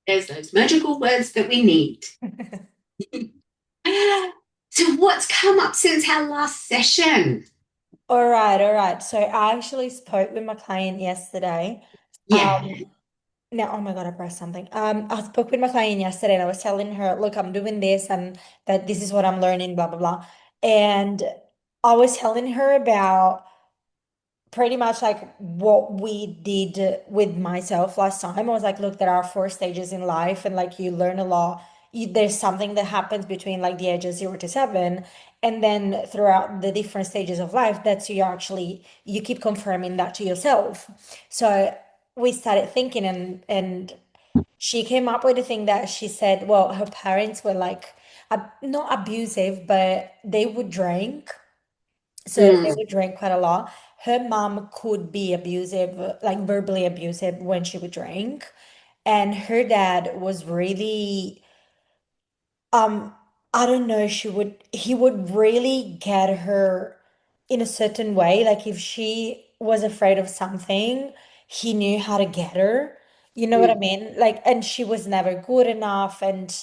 There's those magical words that we need. So what's come up since our last session? All right, all right. So I actually spoke with my client yesterday. Yeah. Now, oh my God, I pressed something. I spoke with my client yesterday and I was telling her, look, I'm doing this and that this is what I'm learning, blah, blah, blah. And I was telling her about pretty much like what we did with myself last time. I was like, look, there are four stages in life, and like you learn a lot. There's something that happens between like the ages 0 to 7, and then throughout the different stages of life, that's you keep confirming that to yourself. So we started thinking, and she came up with a thing that she said, well, her parents were like not abusive, but they would drink. So they Mm, would drink quite a lot. Her mom could be abusive, like verbally abusive when she would drink. And her dad was really, um, I don't know, he would really get her in a certain way. Like if she was afraid of something, he knew how to get her. You know what I mm, mean? Like, and she was never good enough. And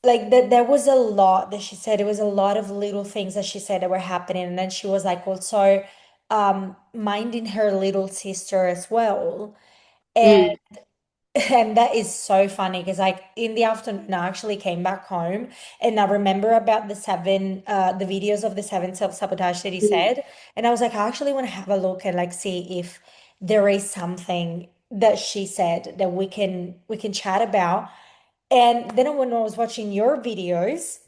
like that there was a lot that she said. It was a lot of little things that she said that were happening, and then she was like also minding her little sister as well. And mm, and that is so funny because like in the afternoon I actually came back home and I remember about the videos of the seven self-sabotage that he mm. said, and I was like, I actually want to have a look and like see if there is something that she said that we can chat about. And then when I was watching your videos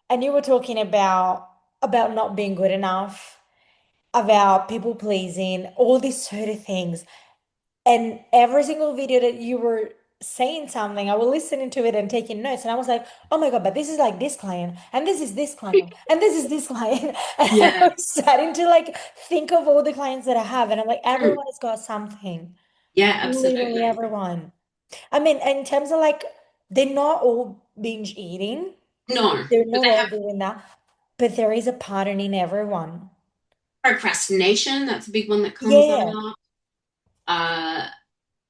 and you were talking about not being good enough, about people pleasing, all these sort of things. And every single video that you were saying something, I was listening to it and taking notes. And I was like, oh my God, but this is like this client, and this is this client, and this is this client. And I Yeah. was starting to like think of all the clients that I have. And I'm like, Mm. everyone has got something. Yeah, Literally absolutely. everyone. I mean, in terms of like, they're not all binge eating. No, They're but not they all have doing that, but there is a pattern in everyone. procrastination. That's a big one that comes Yeah, up. Uh,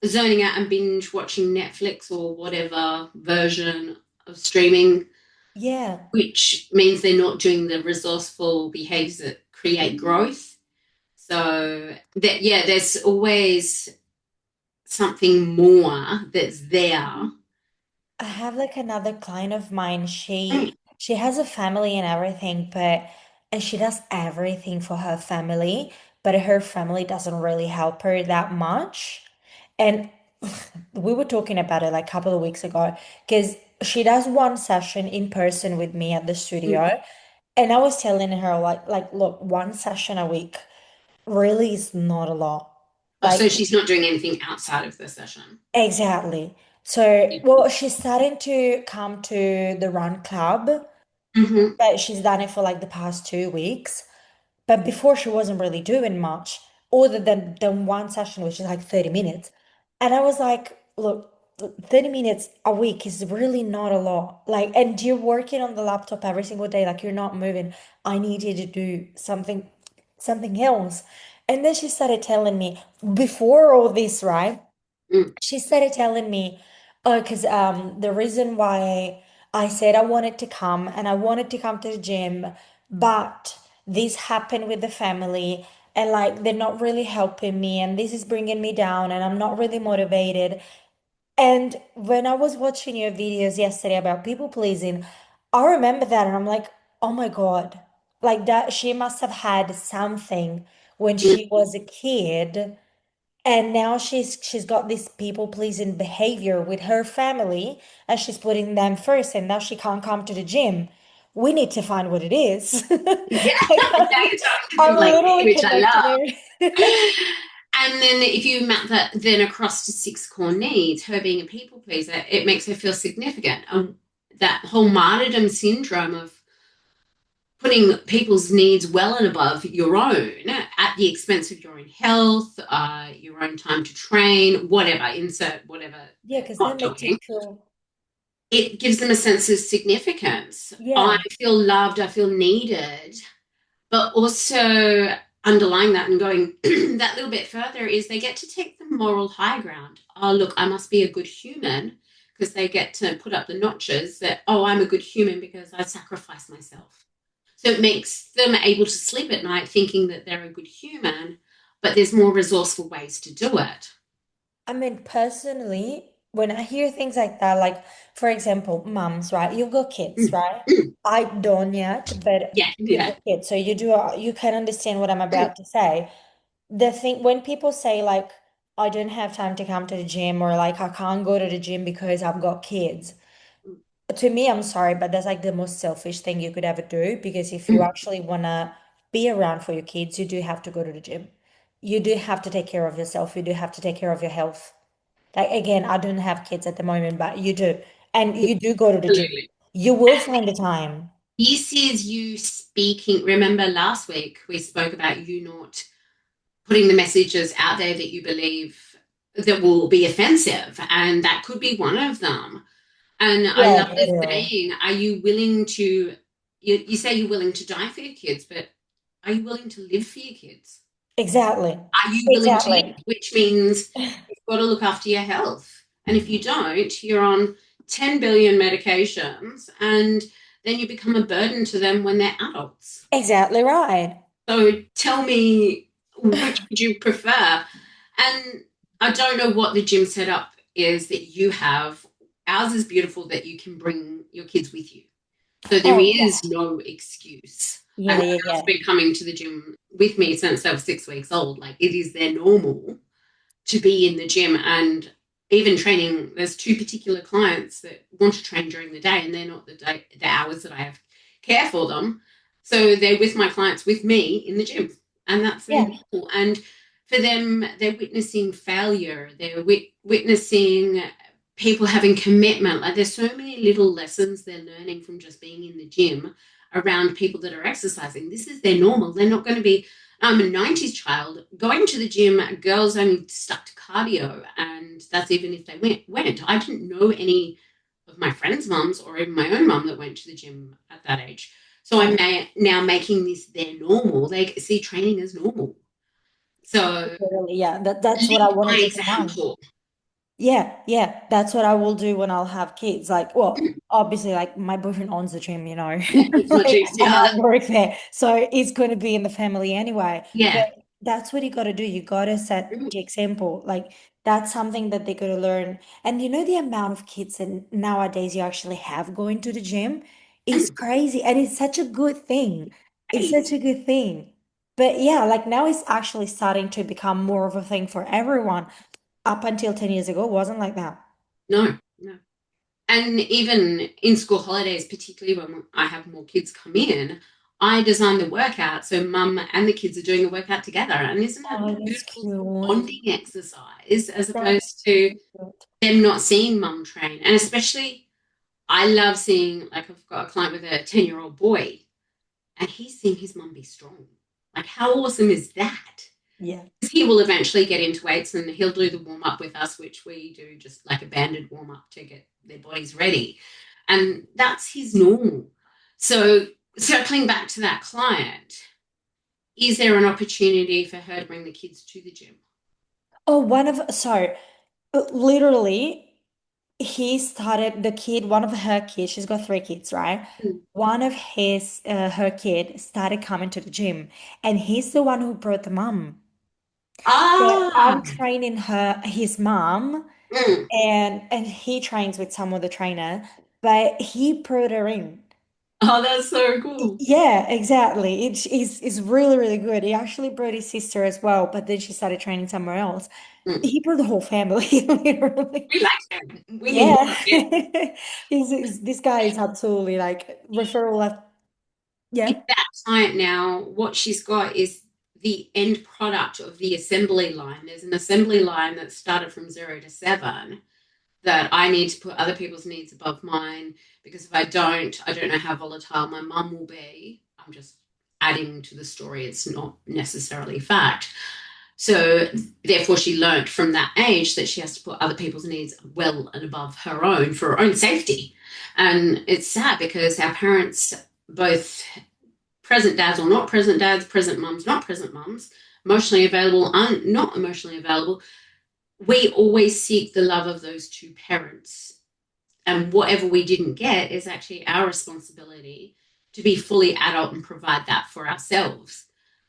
Zoning out and binge watching Netflix or whatever version of streaming, yeah. which means they're not doing the resourceful behaviors that create growth. So that yeah, there's always something more that's there. I have like another client of mine. Mm, She has a family and everything, but and she does everything for her family, but her family doesn't really help her that much. And we were talking about it like a couple of weeks ago because she does one session in person with me at the mm. studio. And I was telling her like look, one session a week really is not a lot. Oh, Like so she's not doing anything outside of the session. exactly. So, Yeah. well, she's starting to come to the run club, Mm-hmm. but she's done it for like the past 2 weeks. But before she wasn't really doing much other than one session, which is like 30 minutes. And I was like, look, 30 minutes a week is really not a lot. Like, and you're working on the laptop every single day, like you're not moving. I need you to do something else. And then she started telling me before all this, right? Mm. She started telling me, oh, because the reason why I said I wanted to come and I wanted to come to the gym, but this happened with the family and like they're not really helping me and this is bringing me down and I'm not really motivated. And when I was watching your videos yesterday about people pleasing, I remember that and I'm like, oh my God, like that she must have had something when Mm. she was a kid, and now she's got this people pleasing behavior with her family and she's putting them first and now she can't come to the gym. We need to find what it is. Yeah, Like, now you're talking I'm like me, literally which I connecting love. it. And then if you map that then across to six core needs, her being a people pleaser, it makes her feel significant. That whole martyrdom syndrome of putting people's needs well and above your own at the expense of your own health, your own time to train, whatever, insert whatever Yeah, they're because not then they doing. take feel, It gives them a sense of significance. I yeah. feel loved, I feel needed, but also underlying that and going that little bit further is they get to take the moral high ground. Oh, look, I must be a good human because they get to put up the notches that, oh, I'm a good human because I sacrifice myself. So it makes them able to sleep at night thinking that they're a good human, but there's more resourceful ways to do it. I mean, personally, when I hear things like that, like for example, moms, right? You've got kids, Mm, right? mm. I don't yet, but Yeah, you've yeah. got kids, so you can understand what I'm about to say. The thing when people say like I don't have time to come to the gym or like I can't go to the gym because I've got kids. To me, I'm sorry, but that's like the most selfish thing you could ever do because if you Mm. actually want to be around for your kids, you do have to go to the gym. You do have to take care of yourself. You do have to take care of your health. Like again, I don't have kids at the moment, but you do. And you do go to the gym. Absolutely. You will find the time. This is you speaking. Remember last week we spoke about you not putting the messages out there that you believe that will be offensive, and that could be one of them. And I Yeah, love the literally. saying, are you willing to, you say you're willing to die for your kids, but are you willing to live for your kids? Exactly. Are you willing to Exactly. live? Which means you've got to look after your health. And if you don't, you're on 10 billion medications and then you become a burden to them when they're adults. Exactly right. So tell me, which would you prefer? And I don't know what the gym setup is that you have. Ours is beautiful that you can bring your kids with you. So there Oh, yeah. is no excuse. Like Yeah, my yeah, girls have yeah. been coming to the gym with me since they were 6 weeks old. Like it is their normal to be in the gym and even training. There's two particular clients that want to train during the day and they're not the hours that I have care for them. So they're with my clients with me in the gym and that's their Yeah. normal. And for them, they're witnessing failure. They're witnessing people having commitment. Like there's so many little lessons they're learning from just being in the gym around people that are exercising. This is their normal. They're not going to be I'm a 90s child. Going to the gym, girls only stuck to cardio, and that's even if they went. I didn't know any of my friends' mums or even my own mum that went to the gym at that age. So I'm Oh, now making this their normal. They see training as normal. So literally, yeah. That's what I lead wanted by to remind. example. Yeah, yeah, that's what I will do when I'll have kids. Like, well, obviously, like my boyfriend owns the gym, It's much like, easier. and I work there, so it's going to be in the family anyway. But Yeah. that's what you got to do. You got to set the example. Like, that's something that they got to learn. And the amount of kids that nowadays you actually have going to the gym is crazy, and it's such a good thing. It's such a good thing. But yeah, like now it's actually starting to become more of a thing for everyone up until 10 years ago wasn't like that. No, no. And even in school holidays, particularly when I have more kids come in, I design the workout so mum and the kids are doing a workout together. And isn't it Oh, that's beautiful cute. bonding exercise as That's opposed to cute. them not seeing mum train? And especially, I love seeing, like, I've got a client with a 10-year-old boy and he's seeing his mum be strong. Like, how awesome is that? Yeah. He will eventually get into weights and he'll do the warm up with us, which we do just like a banded warm up to get their bodies ready. And that's his normal. So, circling back to that client, is there an opportunity for her to bring the kids to the gym? Oh, so literally, he started the kid, one of her kids, she's got three kids, right? Mm. One of her kid started coming to the gym, and he's the one who brought the mom. Yeah, Ah, I'm training his mom, mm. and he trains with some other trainer, but he brought her in. Oh, that's so cool. Yeah, exactly. It's really, really good. He actually brought his sister as well, but then she started training somewhere else. Mm. He brought the whole family, literally. We like him. We need more Yeah. of him. This guy is absolutely like referral left. With Yeah. that client now, what she's got is the end product of the assembly line. There's an assembly line that started from 0 to 7 that I need to put other people's needs above mine because if I don't know how volatile my mum will be. I'm just adding to the story. It's not necessarily fact. So therefore she learnt from that age that she has to put other people's needs well and above her own for her own safety. And it's sad because our parents, both present dads or not present dads, present mums, not present mums, emotionally available, not emotionally available, we always seek the love of those two parents And whatever we didn't get is actually our responsibility to be fully adult and provide that for ourselves.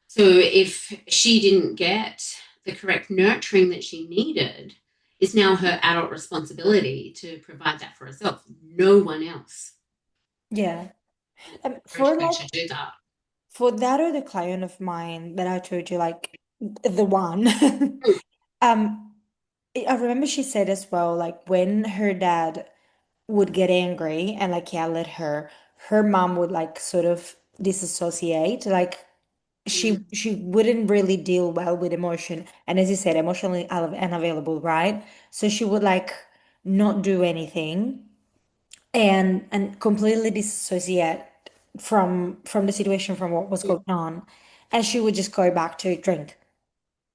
So if she didn't get the correct nurturing that she needed, it's now her adult responsibility to provide that for herself, no one else. Yeah. Encourage her to do that. For that other client of mine that I told you, like the one, Mm, um, I remember she said as well, like when her dad would get angry and like yell at her, her mom would like sort of disassociate, like mm, she wouldn't really deal well with emotion, and as you said, emotionally unavailable, right? So she would like not do anything and completely disassociate from the situation, from what was mm. going on, and she would just go back to drink.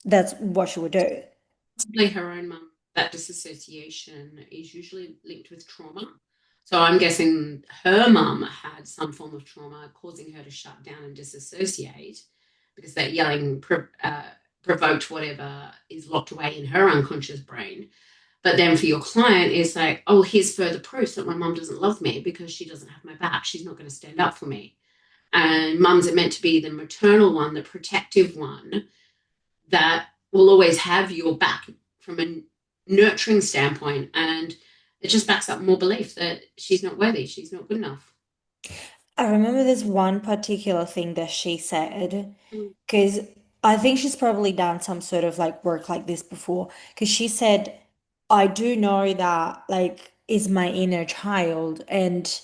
That's what she would do. Possibly her own mum. That disassociation is usually linked with trauma. So I'm guessing her mum had some form of trauma causing her to shut down and disassociate because that yelling provoked whatever is locked away in her unconscious brain. But then for your client, it's like, oh, here's further proof that my mum doesn't love me because she doesn't have my back. She's not going to stand up for me. And mums are meant to be the maternal one, the protective one that will always have your back from a nurturing standpoint. And it just backs up more belief that she's not worthy, she's not good enough. I remember this one particular thing that she said, Mm, because I think she's probably done some sort of like work like this before. Because she said, I do know that like is my inner child, and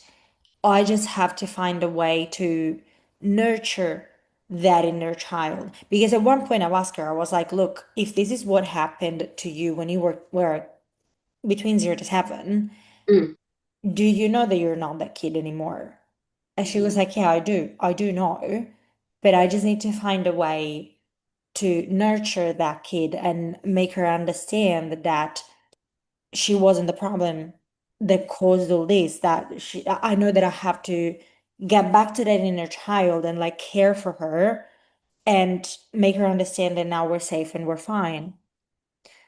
I just have to find a way to nurture that inner child. Because at one point I asked her, I was like, look, if this is what happened to you when you were between 0 to 7, mm, do you know that you're not that kid anymore? And she was mm. like, yeah, I do. I do know. But I just need to find a way to nurture that kid and make her understand that she wasn't the problem that caused all this, that I know that I have to get back to that inner child and like care for her and make her understand that now we're safe and we're fine.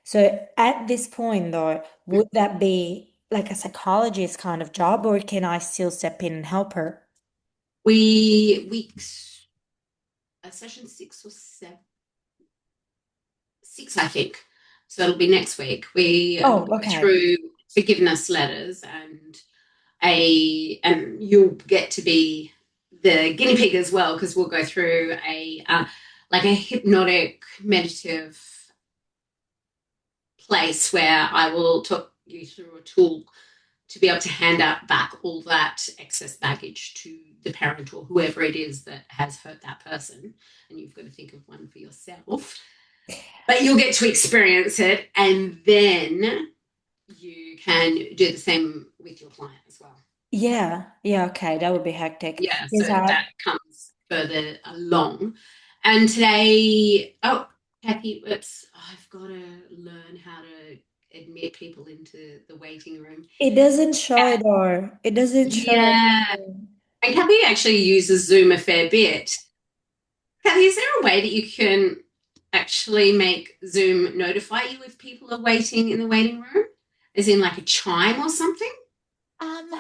So at this point though, would that be like a psychologist kind of job, or can I still step in and help her? We weeks session 6 or 7, 6, I think. So it'll be next week. We Oh, go okay. through forgiveness letters and you'll get to be the guinea pig as well because we'll go through a like a hypnotic meditative place where I will talk you through a tool to be able to hand out back all that excess baggage to the parent or whoever it is that has hurt that person. And you've got to think of one for yourself. But you'll get to experience it and then you can do the same with your client as well. Yeah. Yeah, okay. That would be hectic. Yeah, so Is that that comes further along. And today, oh, Kathy, oops, I've got to learn how to admit people into the waiting room. it doesn't show it, or it doesn't show Yeah, it. and Kathy actually uses Zoom a fair bit. Kathy, is there a way that you can actually make Zoom notify you if people are waiting in the waiting room? As in like a chime or something? Um,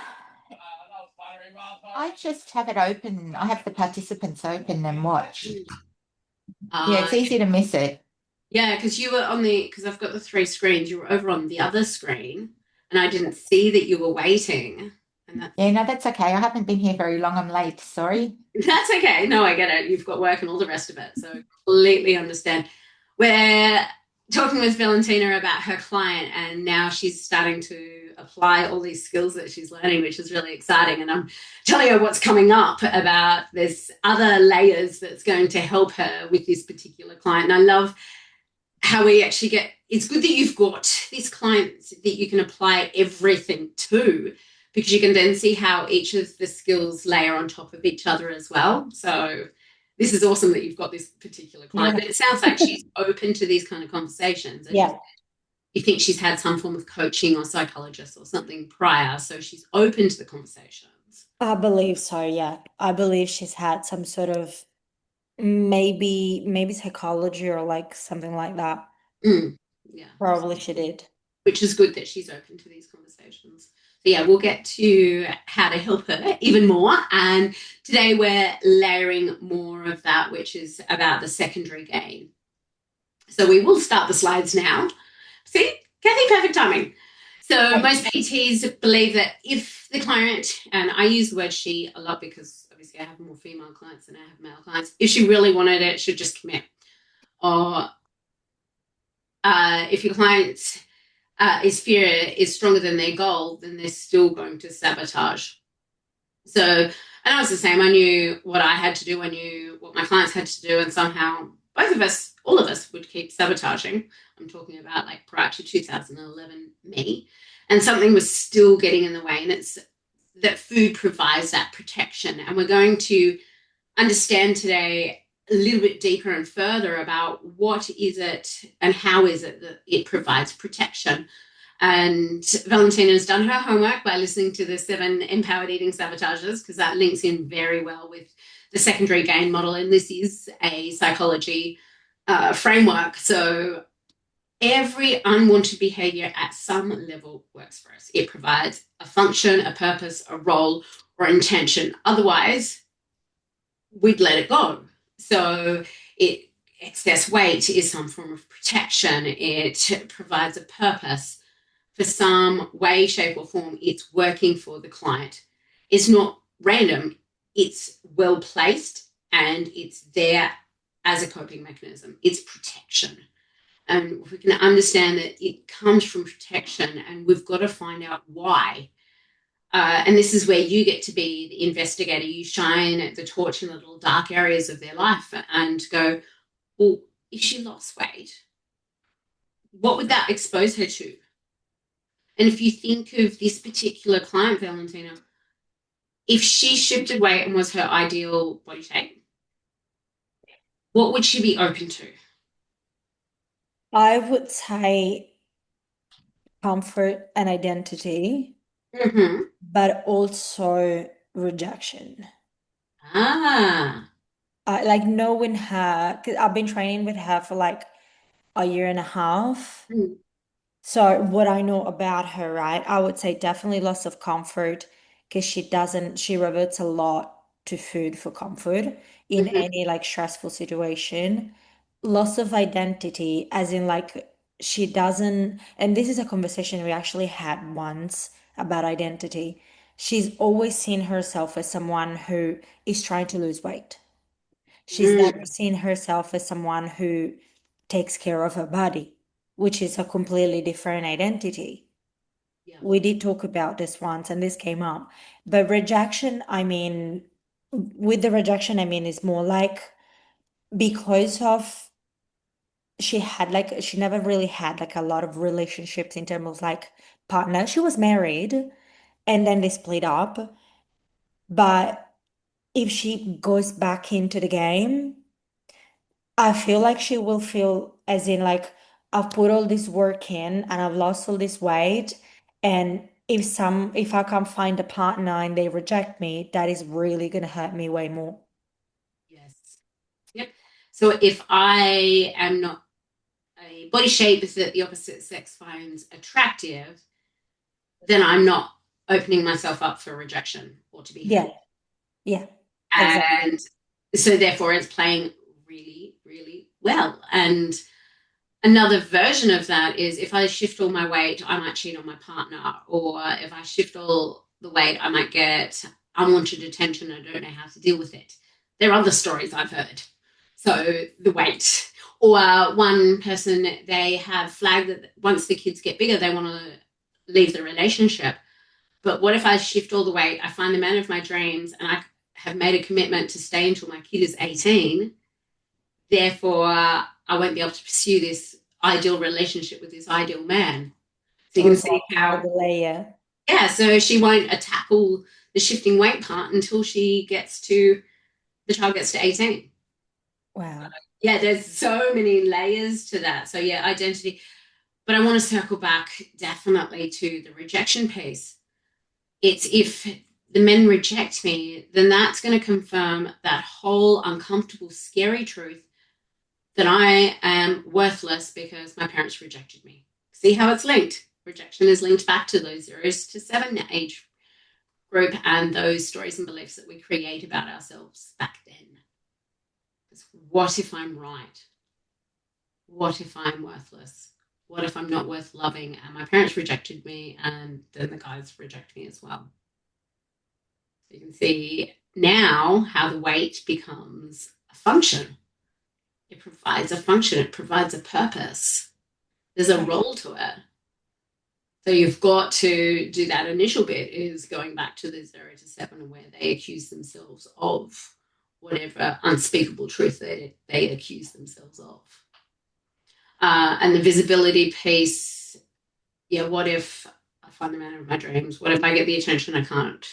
I just have it open. I have the participants open and watch. Yeah, it's Okay. easy to miss it. Yeah, because you were on because I've got the three screens, you were over on the other screen and I didn't see that you were waiting. And Yeah, no, that's okay. I haven't been here very long. I'm late. Sorry. that's okay. No, I get it. You've got work and all the rest of it. So completely understand. We're talking with Valentina about her client, and now she's starting to apply all these skills that she's learning, which is really exciting. And I'm telling her what's coming up about this other layers that's going to help her with this particular client. And I love how we actually get it's good that you've got this client that you can apply everything to because you can then see how each of the skills layer on top of each other as well. So this is awesome that you've got this particular client. Yeah. But it sounds like she's open to these kind of conversations. As Yeah. you think she's had some form of coaching or psychologist or something prior, so she's open to the conversations. I believe so, yeah. I believe she's had some sort of maybe psychology or like something like that. Mm, yeah, Probably she did. which is good that she's open to these conversations. yeah, we'll get to how to help her even more. And today we're layering more of that, which is about the secondary gain. So we will start the slides now. See, Kathy, perfect timing. So most PTs believe that if the client, and I use the word she a lot because obviously I have more female clients than I have male clients, if she really wanted it, she'd just commit. Or if your client is fear is stronger than their goal, then they're still going to sabotage. So, and I was the same. I knew what I had to do. I knew what my clients had to do. And somehow both of us, all of us would keep sabotaging. I'm talking about like prior to 2011 me. And something was still getting in the way. And it's that food provides that protection. And we're going to understand today a little bit deeper and further about what is it and how is it that it provides protection. And Valentina has done her homework by listening to the 7 empowered eating sabotages, because that links in very well with the secondary gain model. And this is a psychology framework. So every unwanted behavior at some level works for us. It provides a function, a purpose, a role, or intention. Otherwise, we'd let it go. So excess weight is some form of protection. It provides a purpose. For some way, shape, or form, it's working for the client. It's not random. It's well placed, and it's there as a coping mechanism. It's protection. And if we can understand that it comes from protection, and we've got to find out why. And this is where you get to be the investigator. You shine the torch in the little dark areas of their life and go, well, if she lost weight, what would that expose her to? And if you think of this particular client, Valentina, if she shifted weight and was her ideal body shape, what would she be open to? I would say comfort and identity, but also rejection. Like knowing her, because I've been training with her for like a year and a half. So what I know about her, right, I would say definitely loss of comfort, because she reverts a lot to food for comfort in any like stressful situation. Loss of identity, as in like she doesn't, and this is a conversation we actually had once about identity. She's always seen herself as someone who is trying to lose weight. She's never seen herself as someone who takes care of her body, which is a completely different identity. Yeah. We did talk about this once and this came up. But rejection, I mean, with the rejection, I mean, it's more like because of she never really had like a lot of relationships in terms of like partner. She was married and then they split up. But if she goes back into the game, I feel like she will feel as in like I've put all this work in and I've lost all this weight. And if I can't find a partner and they reject me, that is really gonna hurt me way more. Yes. Yep. So if I am not a body shape that the opposite sex finds attractive, then I'm not opening myself up for rejection or to be Yeah. hurt. Yeah. Exactly. And so therefore it's playing really, really well. And another version of that is if I shift all my weight, I might cheat on my partner. Or if I shift all the weight, I might get unwanted attention. I don't know how to deal with it. There are other stories I've heard. So the weight. Or one person, they have flagged that once the kids get bigger, they want to leave the relationship. But what if I shift all the weight, I find the man of my dreams, and I have made a commitment to stay until my kid is 18. Therefore, I won't be able to pursue this ideal relationship with this ideal man. So you can see how, the layer. yeah, so she won't tackle the shifting weight part until the child gets to 18. Wow. Yeah, there's so many layers to that. So yeah, identity. But I want to circle back definitely to the rejection piece. It's if the men reject me, then that's going to confirm that whole uncomfortable, scary truth that I am worthless because my parents rejected me. See how it's linked? rejection is linked back to those 0 to 7 age group and those stories and beliefs that we create about ourselves back then. What if I'm right? What if I'm worthless? What if I'm not worth loving and my parents rejected me and then the guys reject me as well? So you can see now how the weight becomes a function. It provides a function, it provides a purpose. There's a role to it. So you've got to do that initial bit is going back to the 0 to 7 where they accuse themselves of whatever unspeakable truth they accuse themselves of. And the visibility piece, what if I find the man of my dreams? What if I get the attention I can't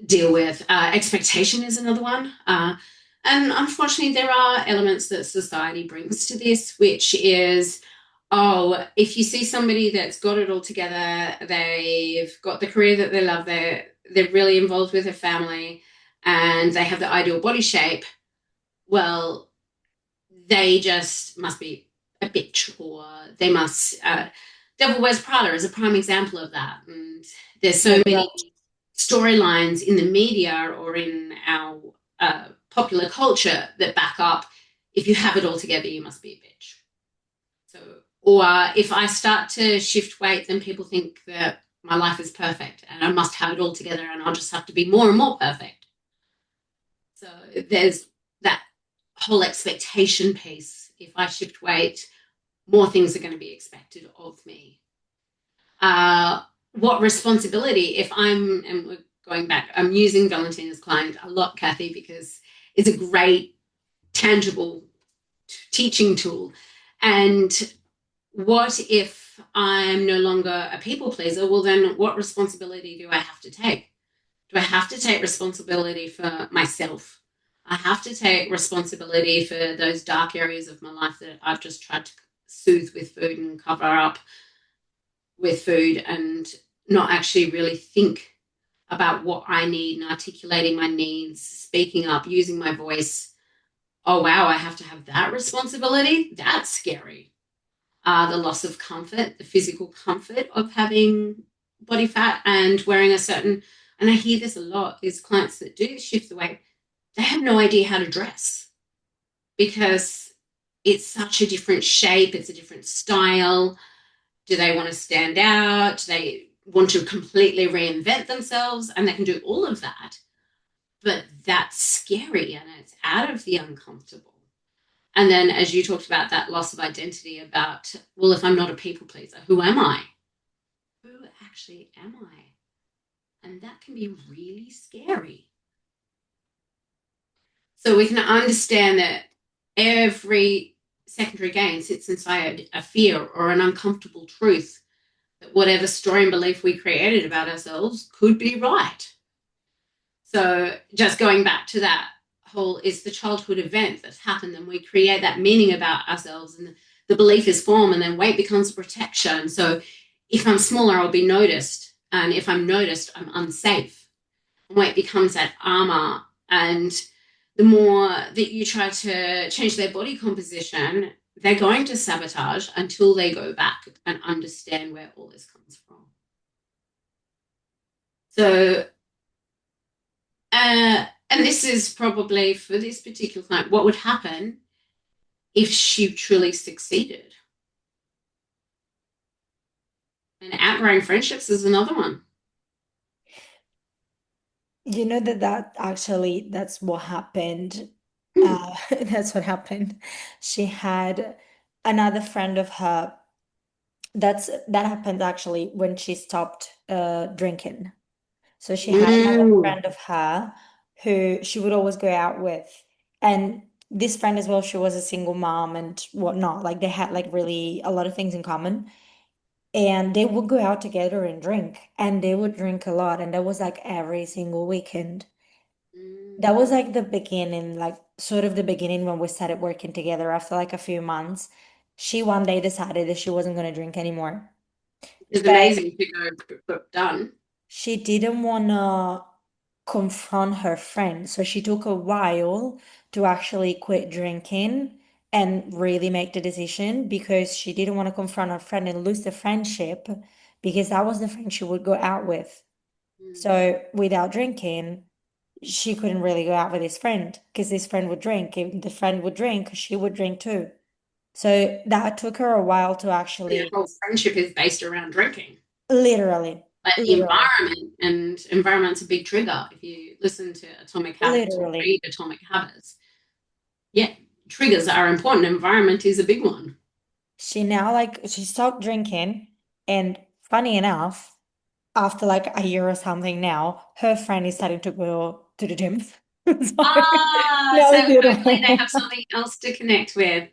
deal with? Expectation is another one. And unfortunately, there are elements that society brings to this, which is, if you see somebody that's got it all together, they've got the career that they love, they're really involved with their family, and they have the ideal body shape, well, they just must be a bitch, or they must. Devil Wears Prada is a prime example of that. And there's so many storylines in the media or in our popular culture that back up, if you have it all together, you must be a bitch. So, or if I start to shift weight, then people think that my life is perfect and I must have it all together and I'll just have to be more and more perfect. So there's that whole expectation piece. If I shift weight, more things are going to be expected of me. What responsibility, and we're going back, I'm using Valentina's client a lot, Kathy, because it's a great, tangible teaching tool. And what if I'm no longer a people pleaser? Well, then what responsibility do I have to take? Do I have to take responsibility for myself? I have to take responsibility for those dark areas of my life that I've just tried to soothe with food and cover up with food and not actually really think about what I need and articulating my needs, speaking up, using my voice. Oh, wow, I have to have that responsibility? That's scary. The loss of comfort, the physical comfort of having body fat and wearing a certain, and I hear this a lot, is clients that do shift the weight, they have no idea how to dress because it's such a different shape, it's a different style. Do they want to stand out? Do they want to completely reinvent themselves? And they can do all of that. But that's scary and it's out of the uncomfortable. And then as you talked about that loss of identity about, well, if I'm not a people pleaser, who am I? Who actually am I? And that can be really scary. So we can understand that every secondary gain sits inside a fear or an uncomfortable truth that whatever story and belief we created about ourselves could be right. So just going back to that whole, it's the childhood event that's happened and we create that meaning about ourselves and the belief is formed and then weight becomes protection. So if I'm smaller, I'll be noticed. And if I'm noticed, I'm unsafe. And weight becomes that armor. And the more that you try to change their body composition, they're going to sabotage until they go back and understand where all this comes from. So, and this is probably for this particular client, what would happen if she truly succeeded? And outgrowing friendships is another one. You know that actually that's what happened. That's what happened. She had another friend of her. That happened actually when she stopped drinking. So she had another friend of her who she would always go out with. And this friend as well, she was a single mom and whatnot. Like they had like really a lot of things in common. And they would go out together and drink. And they would drink a lot. And that was like every single weekend. That was like the beginning, like sort of the beginning when we started working together after like a few months. She one day decided that she wasn't going to drink anymore. It's But amazing to go done. she didn't want to confront her friend. So she took a while to actually quit drinking and really make the decision because she didn't want to confront her friend and lose the friendship because that was the friend she would go out with. So without drinking, she couldn't really go out with this friend because this friend would drink. If the friend would drink, she would drink too. So that took her a while to Their actually, whole friendship is based around drinking. literally, Like the literally, environment, and environment's a big trigger. If you listen to Atomic Habits or literally. read Atomic Habits, yeah, triggers are important. Environment is a big one. She stopped drinking, and funny enough, after like a year or something now, her friend is starting to go to the gym. So So now it's hopefully they beautiful. have something else to connect with.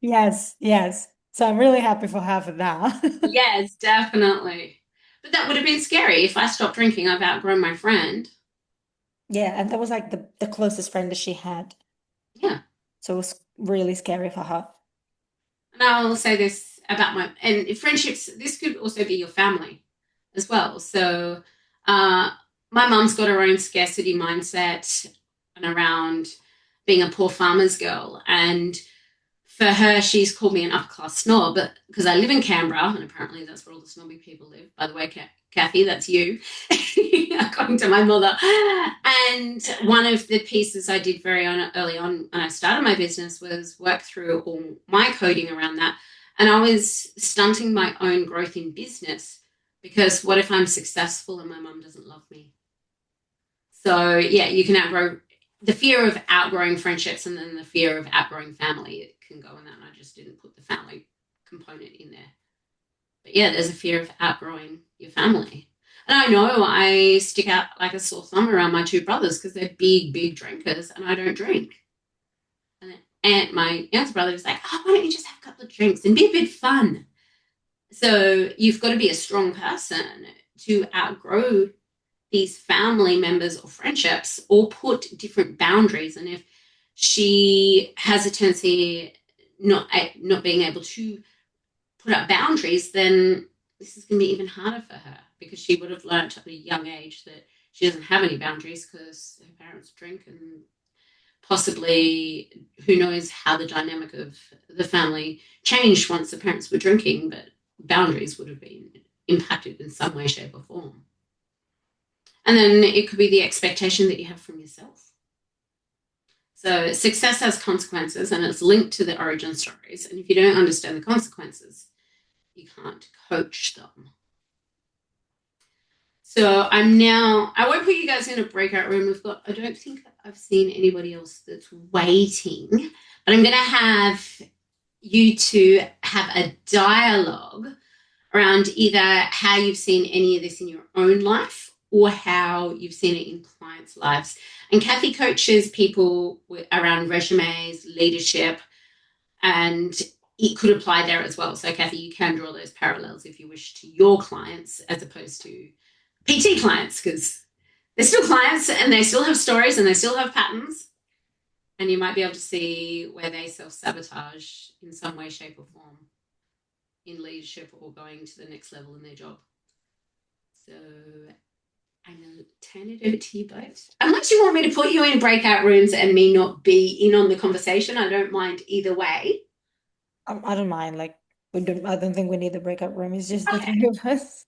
Yes, yes. So I'm really happy for her for that. Yes, definitely. But that would have been scary. If I stopped drinking, I've outgrown my friend. Yeah, and that was like the closest friend that she had. Yeah. So it was really scary for her. And I'll say this about and friendships, this could also be your family as well. So uh, my mum's got her own scarcity mindset and around being a poor farmer's girl. And for her, she's called me an upper class snob, but because I live in Canberra, and apparently that's where all the snobby people live. By the way, Kathy, that's you, according to my mother. And one of the pieces I did early on when I started my business was work through all my coding around that. And I was stunting my own growth in business because what if I'm successful and my mum doesn't love me? So yeah, you can outgrow the fear of outgrowing friendships and then the fear of outgrowing family. It can go in that, and I just didn't put the family component in there. But yeah, there's a fear of outgrowing your family. And I know I stick out like a sore thumb around my two brothers because they're big, big drinkers and I don't drink. And my youngest brother is like, oh, why don't you just have a couple of drinks and be a bit fun? So you've got to be a strong person to outgrow these family members or friendships or put different boundaries. And if she has a tendency not being able to put up boundaries, then this is going to be even harder for her because she would have learned at a young age that she doesn't have any boundaries because her parents drink, and possibly who knows how the dynamic of the family changed once the parents were drinking, but boundaries would have been impacted in some way, shape, or form. And then it could be the expectation that you have from yourself. So success has consequences and it's linked to the origin stories. And if you don't understand the consequences, you can't coach them. So I won't put you guys in a breakout room. I don't think I've seen anybody else that's waiting, but I'm going to have you two have a dialogue around either how you've seen any of this in your own life or how you've seen it in clients' lives. And Kathy coaches people around resumes, leadership, and it could apply there as well. So Kathy, you can draw those parallels if you wish to your clients as opposed to PT clients, because they're still clients and they still have stories and they still have patterns. And you might be able to see where they self-sabotage in some way, shape, or form in leadership or going to the next level in their job. So I'm going to turn it over to you both. Unless you want me to put you in breakout rooms and me not be in on the conversation, I don't mind either way. I don't mind. Like I don't think we need the breakout room. It's just the Okay. three of us.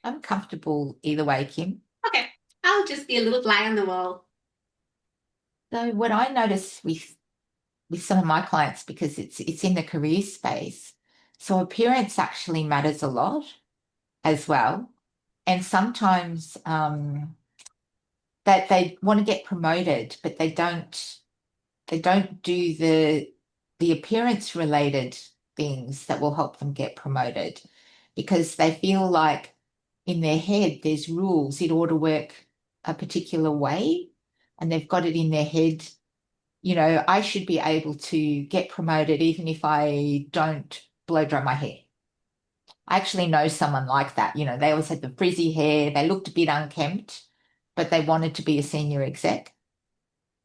I'm comfortable either way, Kim. Okay. I'll just be a little fly on the wall. So what I notice with some of my clients, because it's in the career space, so appearance actually matters a lot as well. And sometimes that they want to get promoted, but they don't do the appearance related things that will help them get promoted because they feel like in their head there's rules. It ought to work a particular way, and they've got it in their head, I should be able to get promoted even if I don't blow dry my hair. I actually know someone like that. They always had the frizzy hair, they looked a bit unkempt, but they wanted to be a senior exec.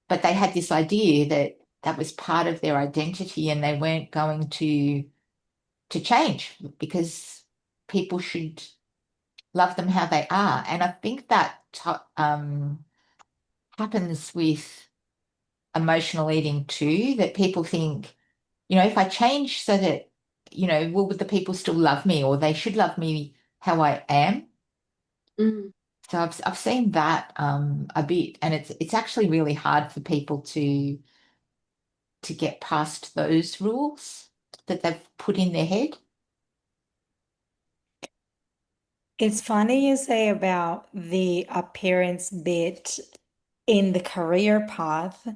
But they had this idea that that was part of their identity and they weren't going to change because people should love them how they are. And I think that happens with emotional eating too, that people think, if I change so that, will the people still love me, or they should love me how I am? Mm. So I've seen that a bit, and it's actually really hard for people to get past those rules that they've put in their head. It's funny you say about the appearance bit in the career path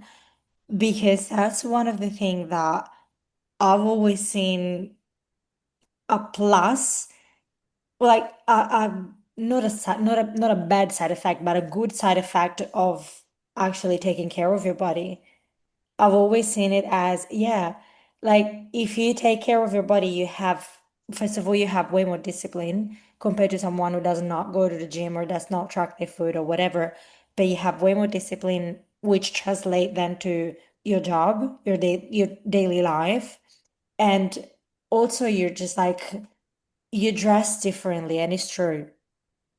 because that's one of the things that I've always seen a plus, like not a not a bad side effect, but a good side effect of actually taking care of your body. I've always seen it as, yeah, like if you take care of your body, you have, first of all, you have way more discipline compared to someone who does not go to the gym or does not track their food or whatever. But you have way more discipline, which translate then to your job, your daily life. And also you're just like, you dress differently, and it's true.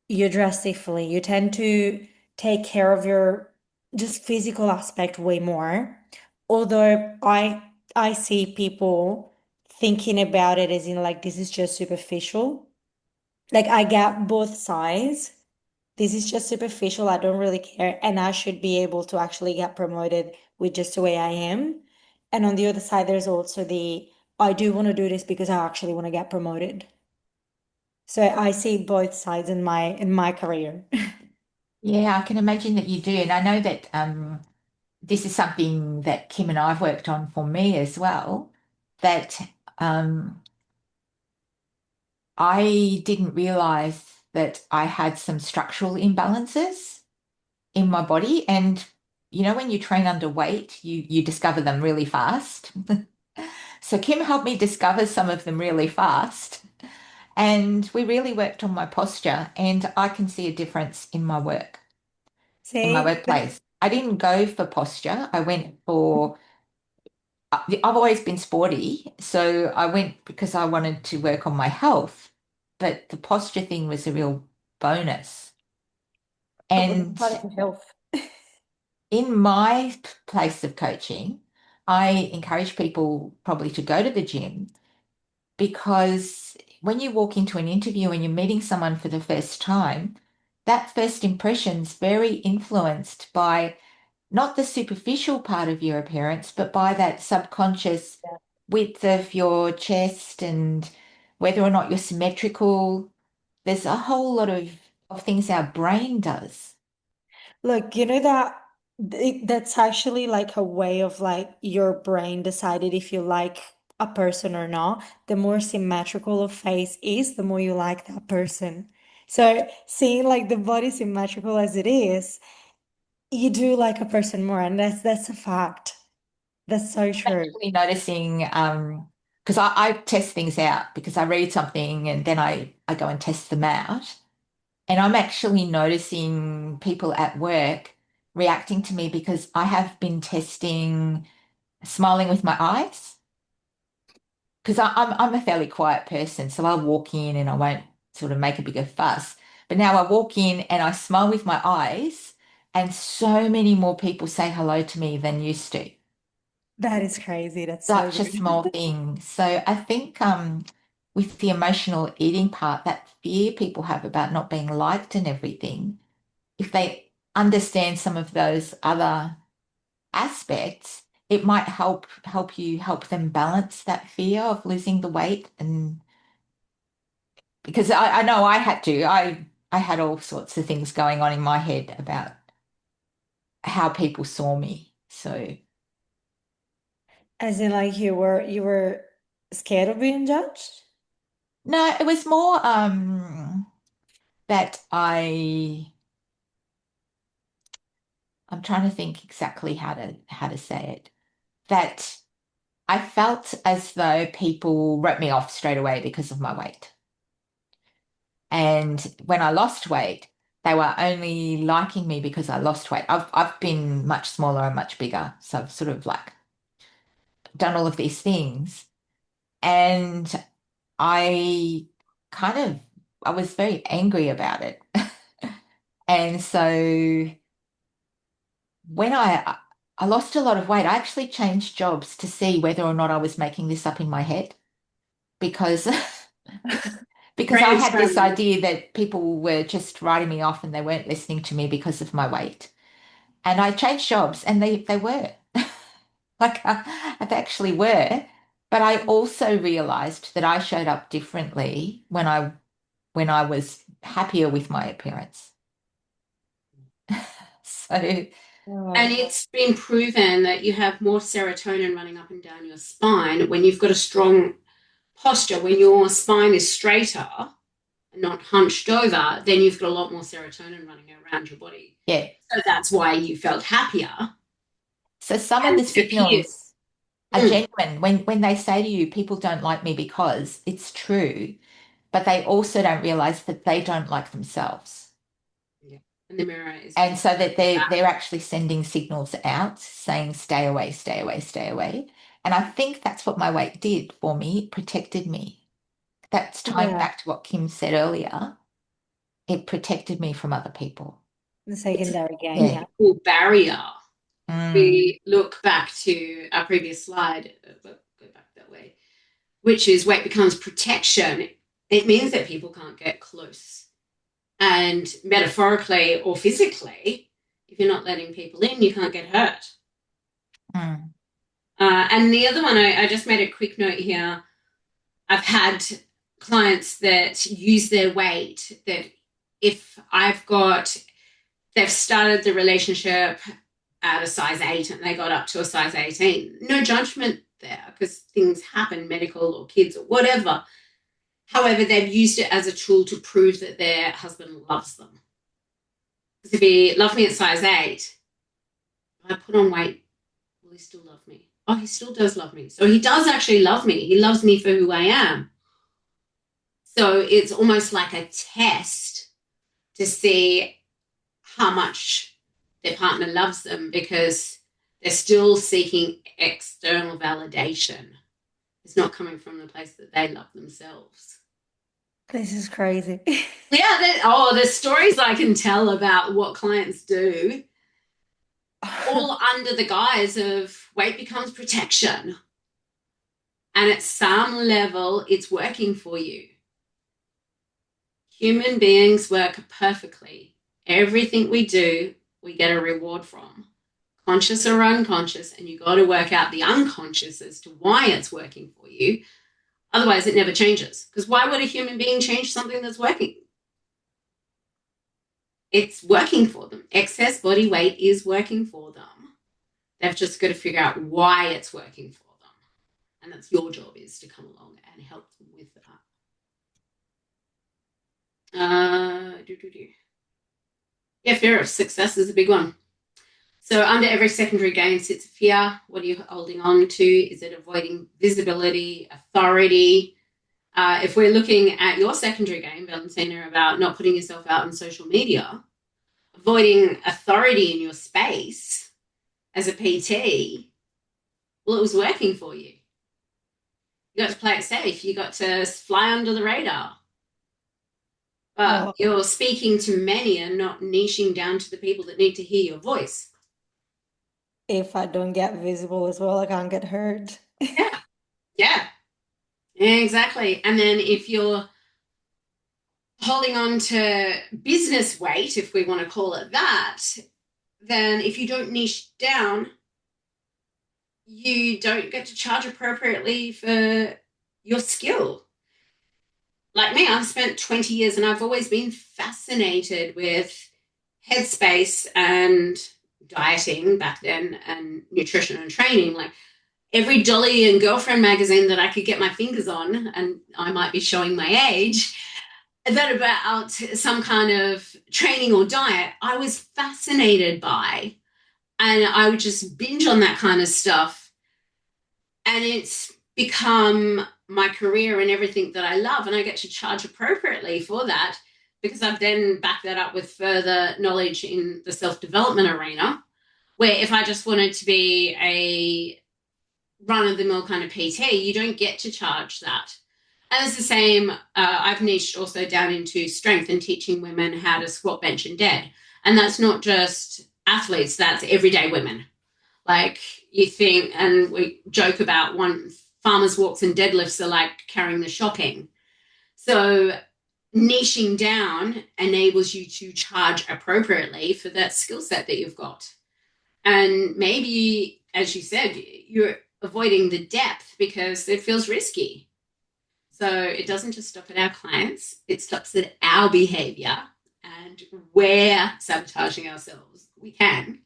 You dress differently. You tend to take care of your just physical aspect way more. Although I see people thinking about it as in like this is just superficial. Like I get both sides. This is just superficial. I don't really care. And I should be able to actually get promoted with just the way I am. And on the other side, there's also the I do want to do this because I actually want to get promoted. So I see both sides in my career. Yeah, I can imagine that you do. And I know that this is something that Kim and I've worked on for me as well, that um, I didn't realize that I had some structural imbalances in my body. And when you train underweight, you discover them really fast. So Kim helped me discover some of them really fast. And we really worked on my posture, and I can see a difference in my work, in my See, workplace. I didn't go for posture. I went for, I've always been sporty. So I went because I wanted to work on my health. But the posture thing was a real bonus. but what And about health? in my place of coaching, I encourage people probably to go to the gym, because when you walk into an interview and you're meeting someone for the first time, that first impression's very influenced by not the superficial part of your appearance, but by that subconscious Yeah. width of your chest and whether or not you're symmetrical. There's a whole lot of things our brain does. Look, you know that that's actually like a way of like your brain decided if you like a person or not. The more symmetrical a face is, the more you like that person. So seeing like the body symmetrical as it is, you do like a person more, and that's a fact. That's so true. Actually noticing, because I test things out because I read something and then I go and test them out. And I'm actually noticing people at work reacting to me because I have been testing smiling with my eyes. Because I'm a fairly quiet person, so I'll walk in and I won't sort of make a bigger fuss. But now I walk in and I smile with my eyes, and so many more people say hello to me than used to. That is crazy. That's so Such a good. small thing. So I think with the emotional eating part, that fear people have about not being liked and everything, if they understand some of those other aspects, it might help them balance that fear of losing the weight. And because I know I had to, I had all sorts of things going on in my head about how people saw me. So As in like you were scared of being judged? no, it was more that I'm trying to think exactly how to say it. That I felt as though people wrote me off straight away because of my weight. And when I lost weight, they were only liking me because I lost weight. I've been much smaller and much bigger. So I've sort of like done all of these things. And I kind of I was very angry about it. And so when I lost a lot of weight. I actually changed jobs to see whether or not I was making this up in my head because because I Great had this experiment. idea that people were just writing me off and they weren't listening to me because of my weight. And I changed jobs and they were. Like they actually were. But I also realized that I showed up differently when I was happier with my appearance. So And Oh, it's been proven that you have more serotonin running up and down your spine when you've got a strong posture, when your spine is straighter and not hunched over, then you've got a lot more serotonin running around your body. yeah. So that's why you felt happier. So some of And the it appears. signals are Mm. genuine. When they say to you, people don't like me because it's true, but they also don't realize that they don't like themselves. Yeah. And the mirror is And so that reflecting they're back. they're actually sending signals out saying, stay away, stay away, stay away. And I think that's what my weight did for me. It protected me. That's tying yeah, back to what Kim said earlier. It protected me from other people. the It's a secondary gain, Yeah. yeah. physical barrier. Mm, We look back to our previous slide, but go back that way, which is weight becomes protection. It means that people can't get close. And metaphorically or physically, if you're not letting people in, you can't get hurt. mm, And the other one, I just made a quick note here. I've had clients that use their weight, that if they've started the relationship at a size 8 and they got up to a size 18. No judgment there because things happen, medical or kids or whatever. However, they've used it as a tool to prove that their husband loves them. Because if he loved me at size 8, I put on weight, will he still love me? Oh, he still does love me. So he does actually love me. He loves me for who I am. So it's almost like a test to see how much their partner loves them because they're still seeking external validation. It's not coming from the place that they love themselves. This is crazy. Yeah, there's stories I can tell about what clients do, all under the guise of weight becomes protection. And at some level, it's working for you. Human beings work perfectly. Everything we do, we get a reward from, conscious or unconscious, and you got to work out the unconscious as to why it's working for you. Otherwise, it never changes. Because why would a human being change something that's working? It's working for them. Excess body weight is working for them. They've just got to figure out why it's working for them. And that's your job, is to come along and help them with that. Yeah, fear of success is a big one. So under every secondary gain sits fear. What are you holding on to? Is it avoiding visibility, authority? If we're looking at your secondary gain, Valentina, about not putting yourself out on social media, avoiding authority in your space as a PT, well, it was working for you. You got to play it safe. You got to fly under the radar. But Oh, you're speaking to many and not niching down to the people that need to hear your voice. if I don't get visible as well, I can't get hurt. Yeah, yeah, exactly. And then if you're holding on to business weight, if we want to call it that, then if you don't niche down, you don't get to charge appropriately for your skill. Like me, I've spent 20 years and I've always been fascinated with headspace and dieting back then and nutrition and training. Like every Dolly and Girlfriend magazine that I could get my fingers on, and I might be showing my age, that about some kind of training or diet, I was fascinated by. And I would just binge on that kind of stuff. And it's become my career and everything that I love. And I get to charge appropriately for that because I've then backed that up with further knowledge in the self-development arena, where if I just wanted to be a run-of-the-mill kind of PT, you don't get to charge that. And it's the same, I've niched also down into strength and teaching women how to squat, bench, and dead. And that's not just athletes, that's everyday women. Like you think, and we joke about one farmers walks and deadlifts are like carrying the shopping. So niching down enables you to charge appropriately for that skill set that you've got. And maybe, as you said, you're avoiding the depth because it feels risky. So it doesn't just stop at our clients, it stops at our behavior, and we're sabotaging ourselves. We can.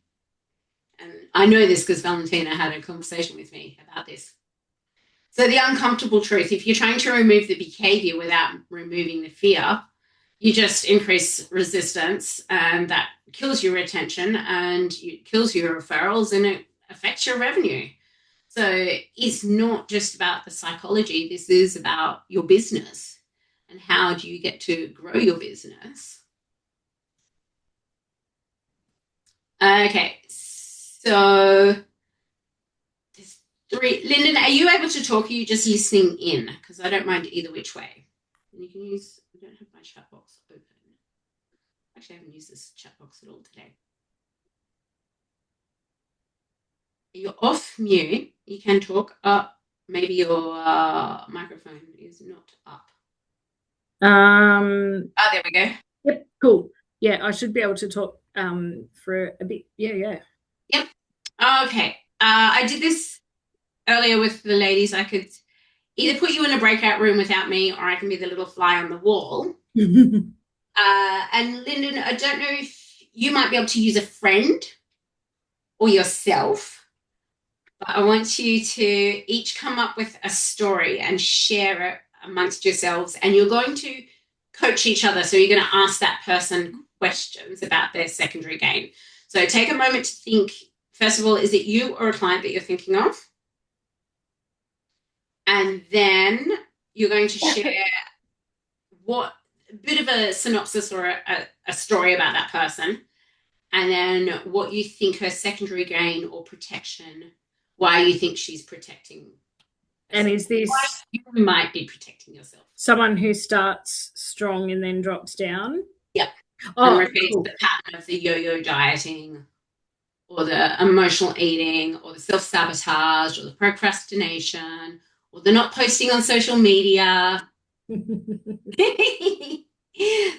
And I know this because Valentina had a conversation with me about this. So the uncomfortable truth, if you're trying to remove the behavior without removing the fear, you just increase resistance, and that kills your retention and it kills your referrals, and it affects your revenue. So it's not just about the psychology. This is about your business and how do you get to grow your business. Okay, so there's three. Lyndon, are you able to talk? Or are you just listening in? Because I don't mind either which way. And you can use, I don't have my chat box open. Actually, I haven't used this chat box at all today. You're off mute. You can talk. Maybe your microphone is not up. There we go. Yep, cool. Yeah, I should be able to talk for a bit. Yeah. Yep. Okay. I did this earlier with the ladies. I could either put you in a breakout room without me, or I can be the little fly on the wall. And Lyndon, I don't know if you might be able to use a friend or yourself, but I want you to each come up with a story and share it amongst yourselves, and you're going to coach each other. So you're going to ask that person questions about their secondary gain. So take a moment to think, first of all, is it you or a client that you're thinking of? And then you're going to share a bit of a synopsis or a story about that person, and then what you think her secondary gain or protection, why you think she's protecting. And is this why you might be protecting yourself? Someone who starts strong and then drops down? Yep. Oh, and repeats cool. The pattern of the yo-yo dieting, or the emotional eating, or the self-sabotage, or the procrastination, or the not posting on social media. So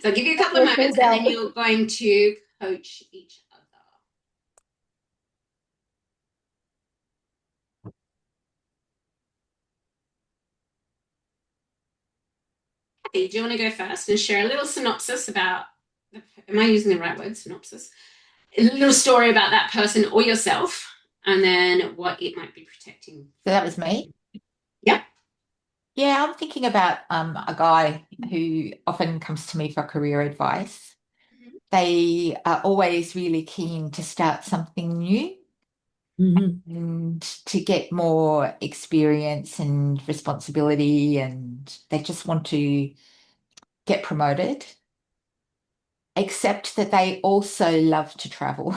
I'll give you a couple of moments, and then you're going to coach each other. Kathy, do you want to go first and share a little synopsis about, am I using the right word, synopsis? A little story about that person or yourself, and then what it might be protecting. So that was me? Yep. Yeah, I'm thinking about a guy who often comes to me for career advice. Mm-hmm. They are always really keen to start something new. Mm-hmm. And to get more experience and responsibility, and they just want to get promoted, except that they also love to travel.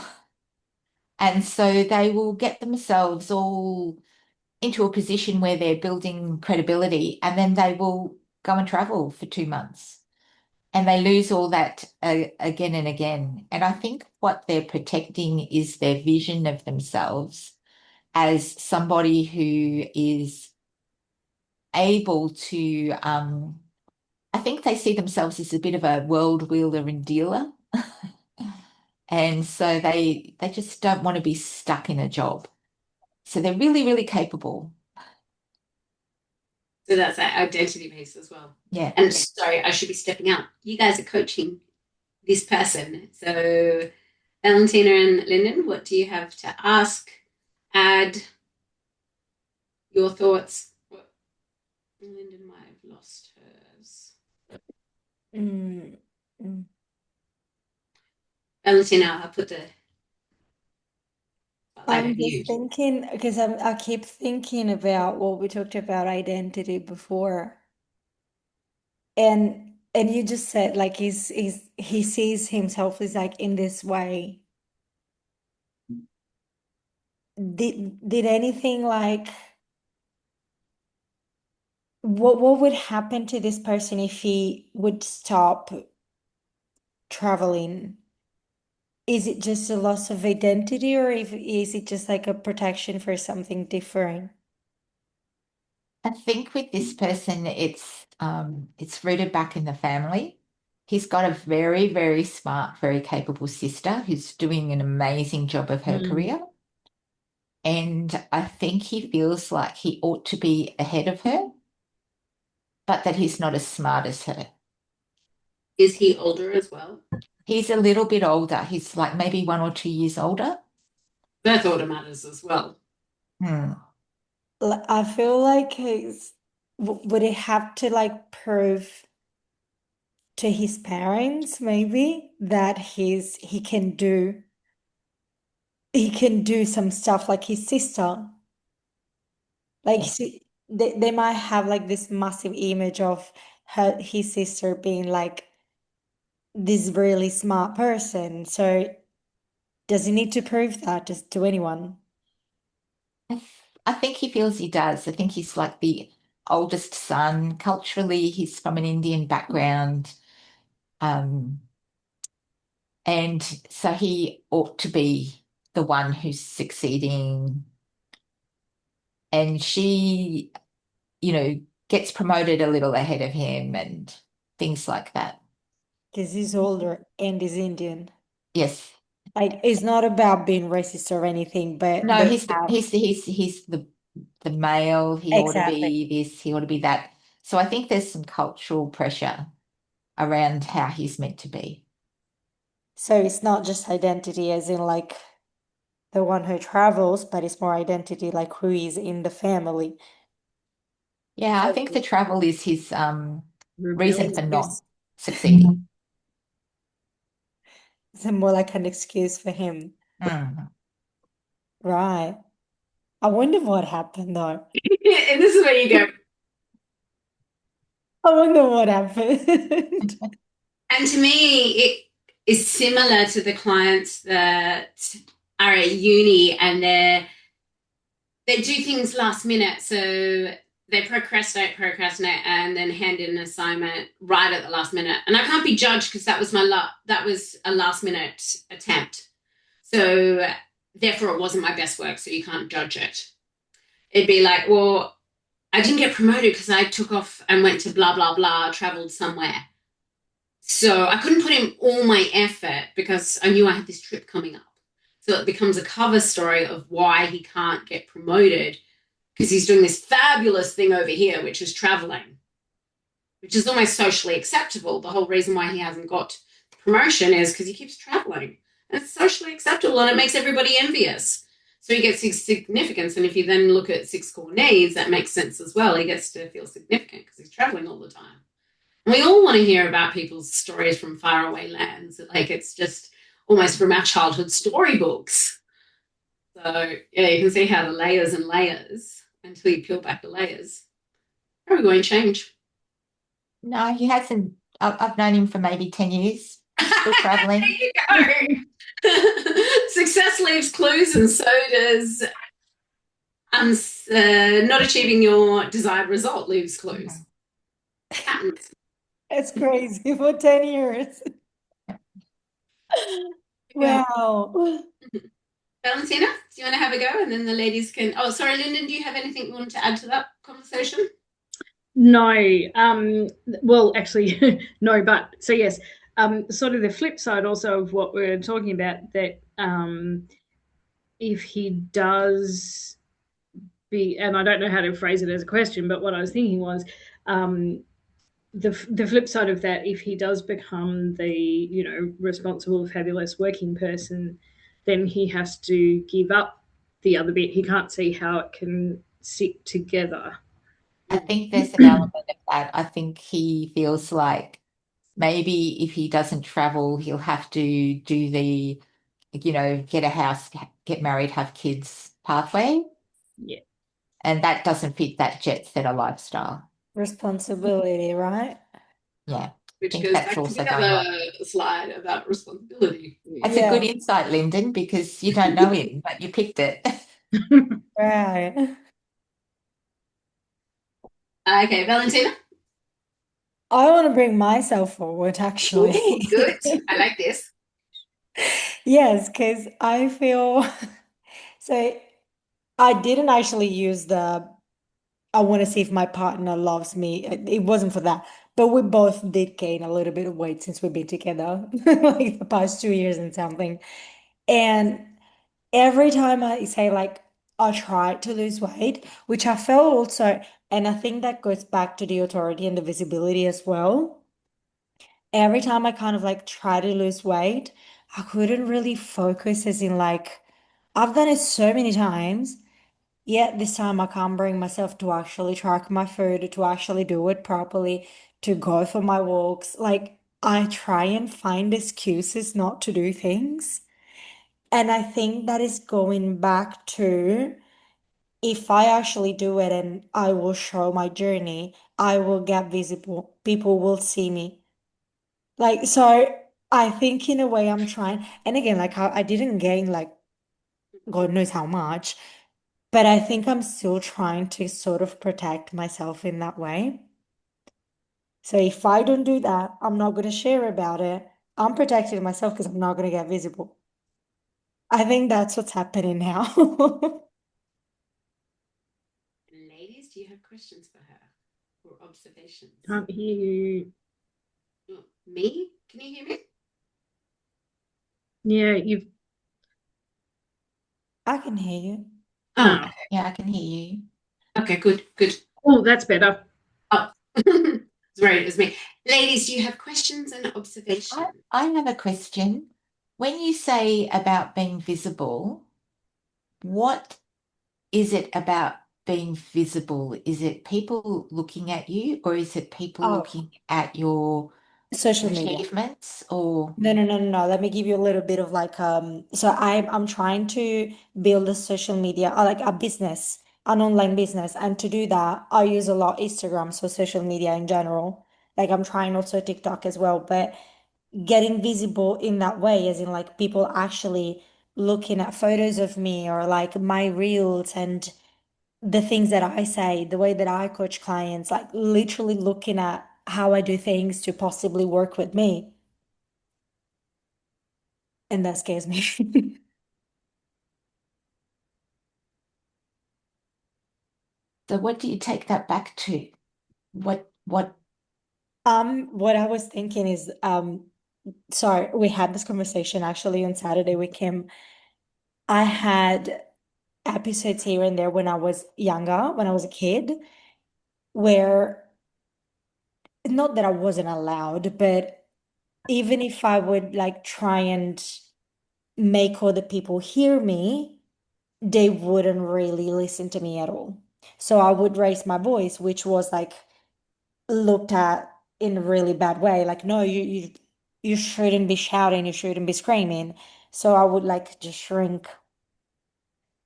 And so they will get themselves all into a position where they're building credibility, and then they will go and travel for 2 months. And they lose all that again and again. And I think what they're protecting is their vision of themselves as somebody who is able to, I think they see themselves as a bit of a world wheeler and dealer. And so they just don't want to be stuck in a job. So they're really, really capable. So that's that identity piece as well. Yeah. And sorry, I should be stepping out. You guys are coaching this person. So Valentina and Lyndon, what do you have to ask, add, your thoughts? Lyndon might have lost hers. Valentina, I'll put the I'm just thinking, because I keep thinking about what we talked about identity before. And you just said like he sees himself as like in this way. Did anything like what would happen to this person if he would stop traveling? is it just a loss of identity, or is it just like a protection for something different? I think with this person, it's rooted back in the family. He's got a very, very smart, very capable sister who's doing an amazing job of her Mm. career. And I think he feels like he ought to be ahead of her, but that he's not as smart as her. Is he older as well? He's a little bit older. He's like maybe 1 or 2 years older. That order matters as well. Hmm. I feel like would it have to like prove to his parents maybe that he can do some stuff like his sister. Like Yeah. they might have like this massive image of his sister being like this really smart person. So does he need to prove that just to anyone? I think he feels he does. I think he's like the oldest son. Culturally, he's from an Indian background. Um, and so he ought to be the one who's succeeding. And she, gets promoted a little ahead of him and things like that. Because he's older and he's Indian. Yes. Like it's not about being racist or anything, but No, they he's the, have he's the male. He ought to exactly. be this, he ought to be that. So I think there's some cultural pressure around how he's meant to be. So it's not just identity as in like the one who travels, but it's more identity like who is in the family. Yeah, I think the travel is his reason for not Excuse. succeeding. It's more like an excuse for him. Mm. Right. I wonder what happened though. And this is where you go. I wonder what happened. And to me, it is similar to the clients that are at uni and they do things last minute. So they procrastinate, and then hand in an assignment right at the last minute. And I can't be judged because that was a last minute attempt. So therefore, it wasn't my best work. So you can't judge it. It'd be like, well, I didn't get promoted because I took off and went to blah blah blah, traveled somewhere. So I couldn't put in all my effort because I knew I had this trip coming up. So it becomes a cover story of why he can't get promoted because he's doing this fabulous thing over here, which is traveling, which is almost socially acceptable. The whole reason why he hasn't got the promotion is because he keeps traveling. And it's socially acceptable and it makes everybody envious. So he gets his significance. And if you then look at 6 core needs, that makes sense as well. He gets to feel significant because he's traveling all the time. We all want to hear about people's stories from faraway lands. Like it's just almost from our childhood storybooks. So yeah, you can see how the layers and layers until you peel back the layers. Probably going to change. No, he hasn't. I've known him for maybe 10 years. Still traveling. There you go. Success leaves clues, and so does not achieving your desired result leaves clues. Patterns. It's crazy for 10 years. Yeah. Wow. Valentina, do you want to have a go? And then the ladies can. Oh, sorry, Lyndon, do you have anything you want to add to that conversation? No, well, actually, no, but so yes, sort of the flip side also of what we're talking about that if he does and I don't know how to phrase it as a question, but what I was thinking was the flip side of that, if he does become the responsible, fabulous working person, then he has to give up the other bit. He can't see how it can sit together. I think there's an element of that. I think he feels like maybe if he doesn't travel, he'll have to do the, get a house, get married, have kids pathway. Yeah. And that doesn't fit that jet setter lifestyle. Responsibility, right? Yeah. I Which think goes that's back to also the going on. other slide about responsibility. That's a good Yeah, insight, Lyndon, because you don't know him, but you picked it. right. Okay, Valentina. I want to bring myself forward, actually. Ooh, good. I like this. Yes, because I feel so I didn't actually use the I want to see if my partner loves me. It wasn't for that. But we both did gain a little bit of weight since we've been together, like the past 2 years and something. And every time I say like I try to lose weight, which I felt also, and I think that goes back to the authority and the visibility as well. Every time I kind of like try to lose weight, I couldn't really focus as in like I've done it so many times. Yet this time I can't bring myself to actually track my food, to actually do it properly, to go for my walks. Like I try and find excuses not to do things. And I think that is going back to if I actually do it and I will show my journey, I will get visible. People will see me. Like, so I think in a way I'm trying, and again, like I didn't gain like God knows how much. But I think I'm still trying to sort of protect myself in that way. So if I don't do that, I'm not going to share about it. I'm protecting myself because I'm not going to get visible. I think that's what's happening now. Ladies, do you have questions for her or observations? Can't hear you. Oh, me? Can you hear me? Yeah, you've. I can hear you. Oh, Oh, Yeah, I can hear you. okay, good, good. oh, that's better. Oh, sorry, it was me. Ladies, do you have questions and observations? I have a question. When you say about being visible, what is it about being visible? Is it people looking at you, or is it people Oh, looking at your social media. achievements? Or No, no, no, no, no. Let me give you a little bit of like so I'm trying to build a social media like a business, an online business. And to do that, I use a lot Instagram, so social media in general. Like I'm trying also TikTok as well, but getting visible in that way, as in like people actually looking at photos of me or like my reels and the things that I say, the way that I coach clients, like literally looking at how I do things to possibly work with me. And that scares me. so what do you take that back to? What What I was thinking is, sorry, we had this conversation actually on Saturday with Kim. I had episodes here and there when I was younger, when I was a kid, where not that I wasn't allowed, but even if I would like try and make other people hear me, they wouldn't really listen to me at all. So I would raise my voice, which was like looked at in a really bad way. Like, no, you shouldn't be shouting, you shouldn't be screaming. So I would like just shrink.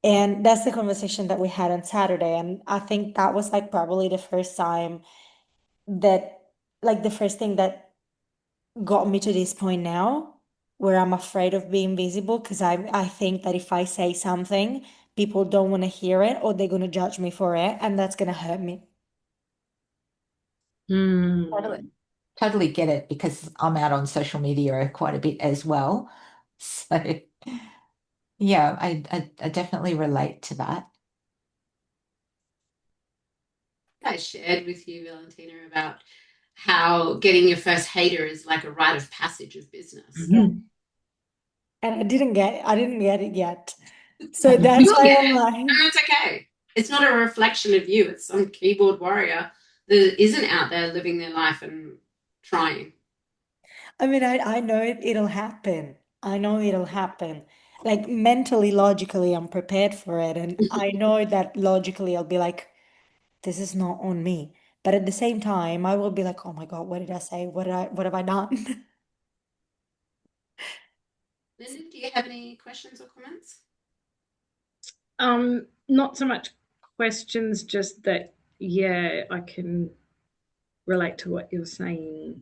And that's the conversation that we had on Saturday. And I think that was like probably the first time that, like, the first thing that got me to this point now where I'm afraid of being visible because I think that if I say something, people don't want to hear it or they're going to judge me for it, and that's going to hurt me. totally, Hmm. totally get it because I'm out on social media quite a bit as well. So yeah, I definitely relate to that. I shared with you, Valentina, about how getting your first hater is like a rite of passage of business. Yeah. Mhm. And I didn't get it yet. So You that's will why get I'm it, like, and it's okay. It's not a reflection of you. It's some keyboard warrior that isn't out there living their life and trying. I mean, I know it'll happen. I know it'll happen. Like mentally, logically, I'm prepared for it. And I know that logically I'll be like, this is not on me. But at the same time, I will be like, oh my God, what did I say? What have I done? Linda, do you have any questions or comments? Not so much questions, just that, yeah, I can relate to what you're saying.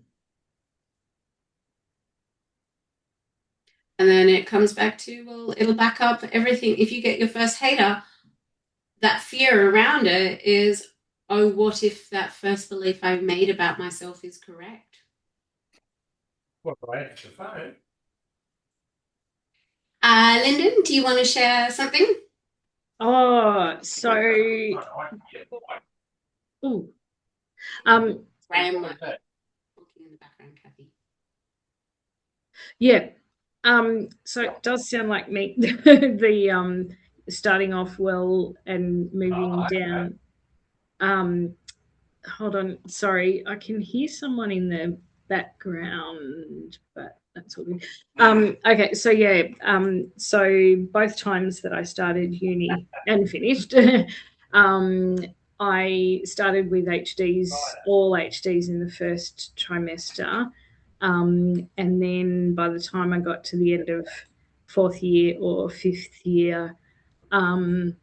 And then it comes back to, well, it'll back up everything. If you get your first hater, that fear around it is, oh, what if that first belief I made about myself is correct? Well, right, it's a phone. Lyndon, do you want to share something? Oh, so, ooh, Graham talking in the background, Kathy. yeah. So it does sound like me, the starting off well and moving down. Hold on, sorry, I can hear someone in the background, but that's all good. Okay, so yeah, so both times that I started uni and finished, um, I started with HDs, all HDs in the first trimester. And then by the time I got to the end of fourth year or fifth year, um,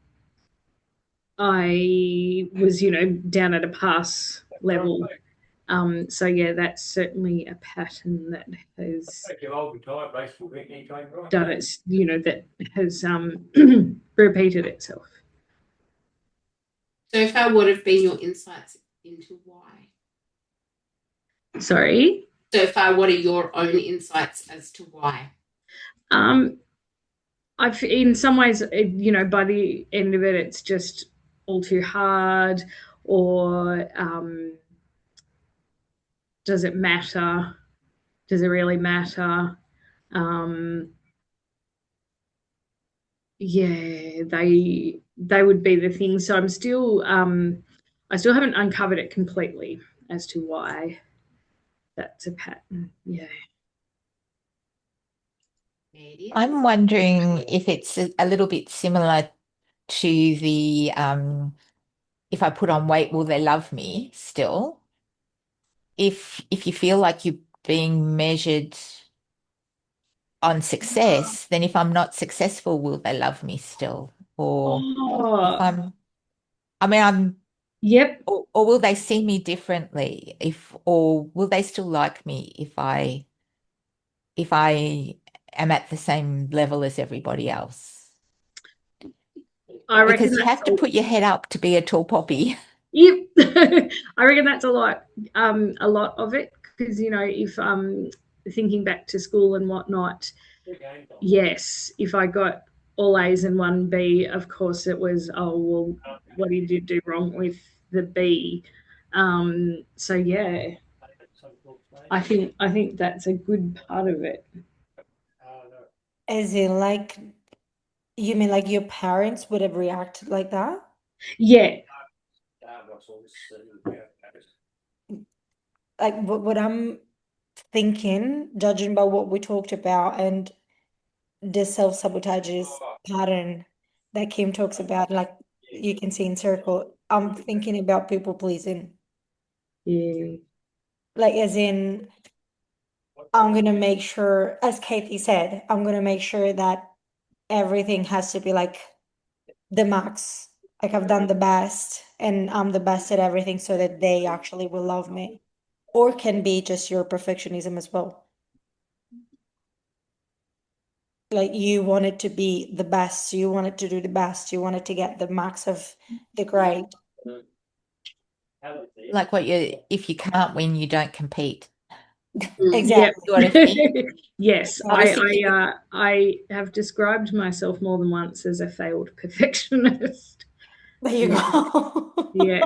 I was, down at a pass level. So yeah, that's certainly a pattern that has done its, that has repeated itself. So far, what have been your insights into why? Sorry. So far, what are your own insights as to why? I've, in some ways, by the end of it, it's just all too hard, or does it matter? Does it really matter? Yeah, they would be the things. So I still haven't uncovered it completely as to why that's a pattern. Yeah. I'm wondering if it's a little bit similar to the if I put on weight, will they love me still? If you feel like you're being measured on success, then if I'm not successful, will they love me still? Or if Oh, I mean, yep. or will they see me differently or will they still like me if I am at the same level as everybody else? I reckon Because you that's have to put your head up to be a tall poppy. yep. I reckon that's a lot of it, because if thinking back to school and whatnot, yes, if I got all A's and one B, of course it was, oh well, what did you do wrong with the B? So yeah, I think that's a good part of it. As in, like, you mean like your parents would have reacted like that? Yeah. Like, what I'm thinking, judging by what we talked about and the self-sabotages pattern that Kim talks about, like you can see in circle, I'm thinking about people pleasing. Yeah. Like, as in, I'm gonna make sure, as Kathy said, I'm gonna make sure that everything has to be like the max. Like I've done the best and I'm the best at everything so that they actually will love me. Or can be just your perfectionism as well. Like you wanted to be the best, you wanted to do the best, you wanted to get the max of the grade. Like if you can't win, you don't compete. Yep. Exactly. Sort of thing. Yes, I was I thinking, I uh, I have described myself more than once as a failed perfectionist. There you Yeah. go. Yeah.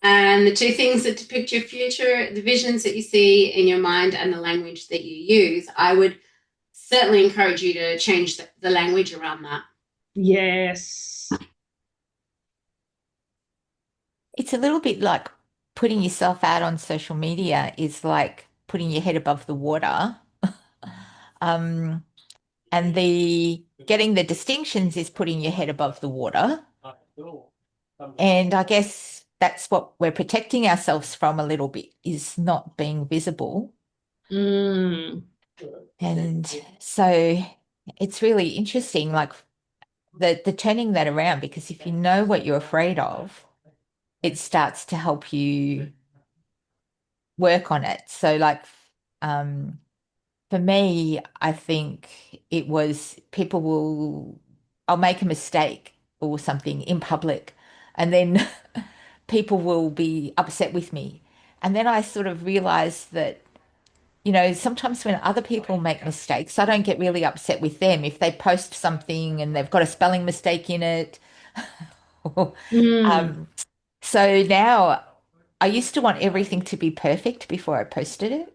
And the two things that depict your future, the visions that you see in your mind and the language that you use, I would certainly encourage you to change the language around that. Yes. it's a little bit like putting yourself out on social media is like putting your head above the water. Um, and the getting the distinctions is putting your head above the water. And I guess that's what we're protecting ourselves from a little bit, is not being visible. Mm. And so it's really interesting, like the turning that around, because if you know what you're afraid of, it starts to help you work on it. So like um for me, I think it was I'll make a mistake or something in public, and then people will be upset with me. And then I sort of realized that you know, sometimes when other people make mistakes, I don't get really upset with them if they post something and they've got a spelling mistake in it. Mm. Um, so now I used to want everything to be perfect before I posted it.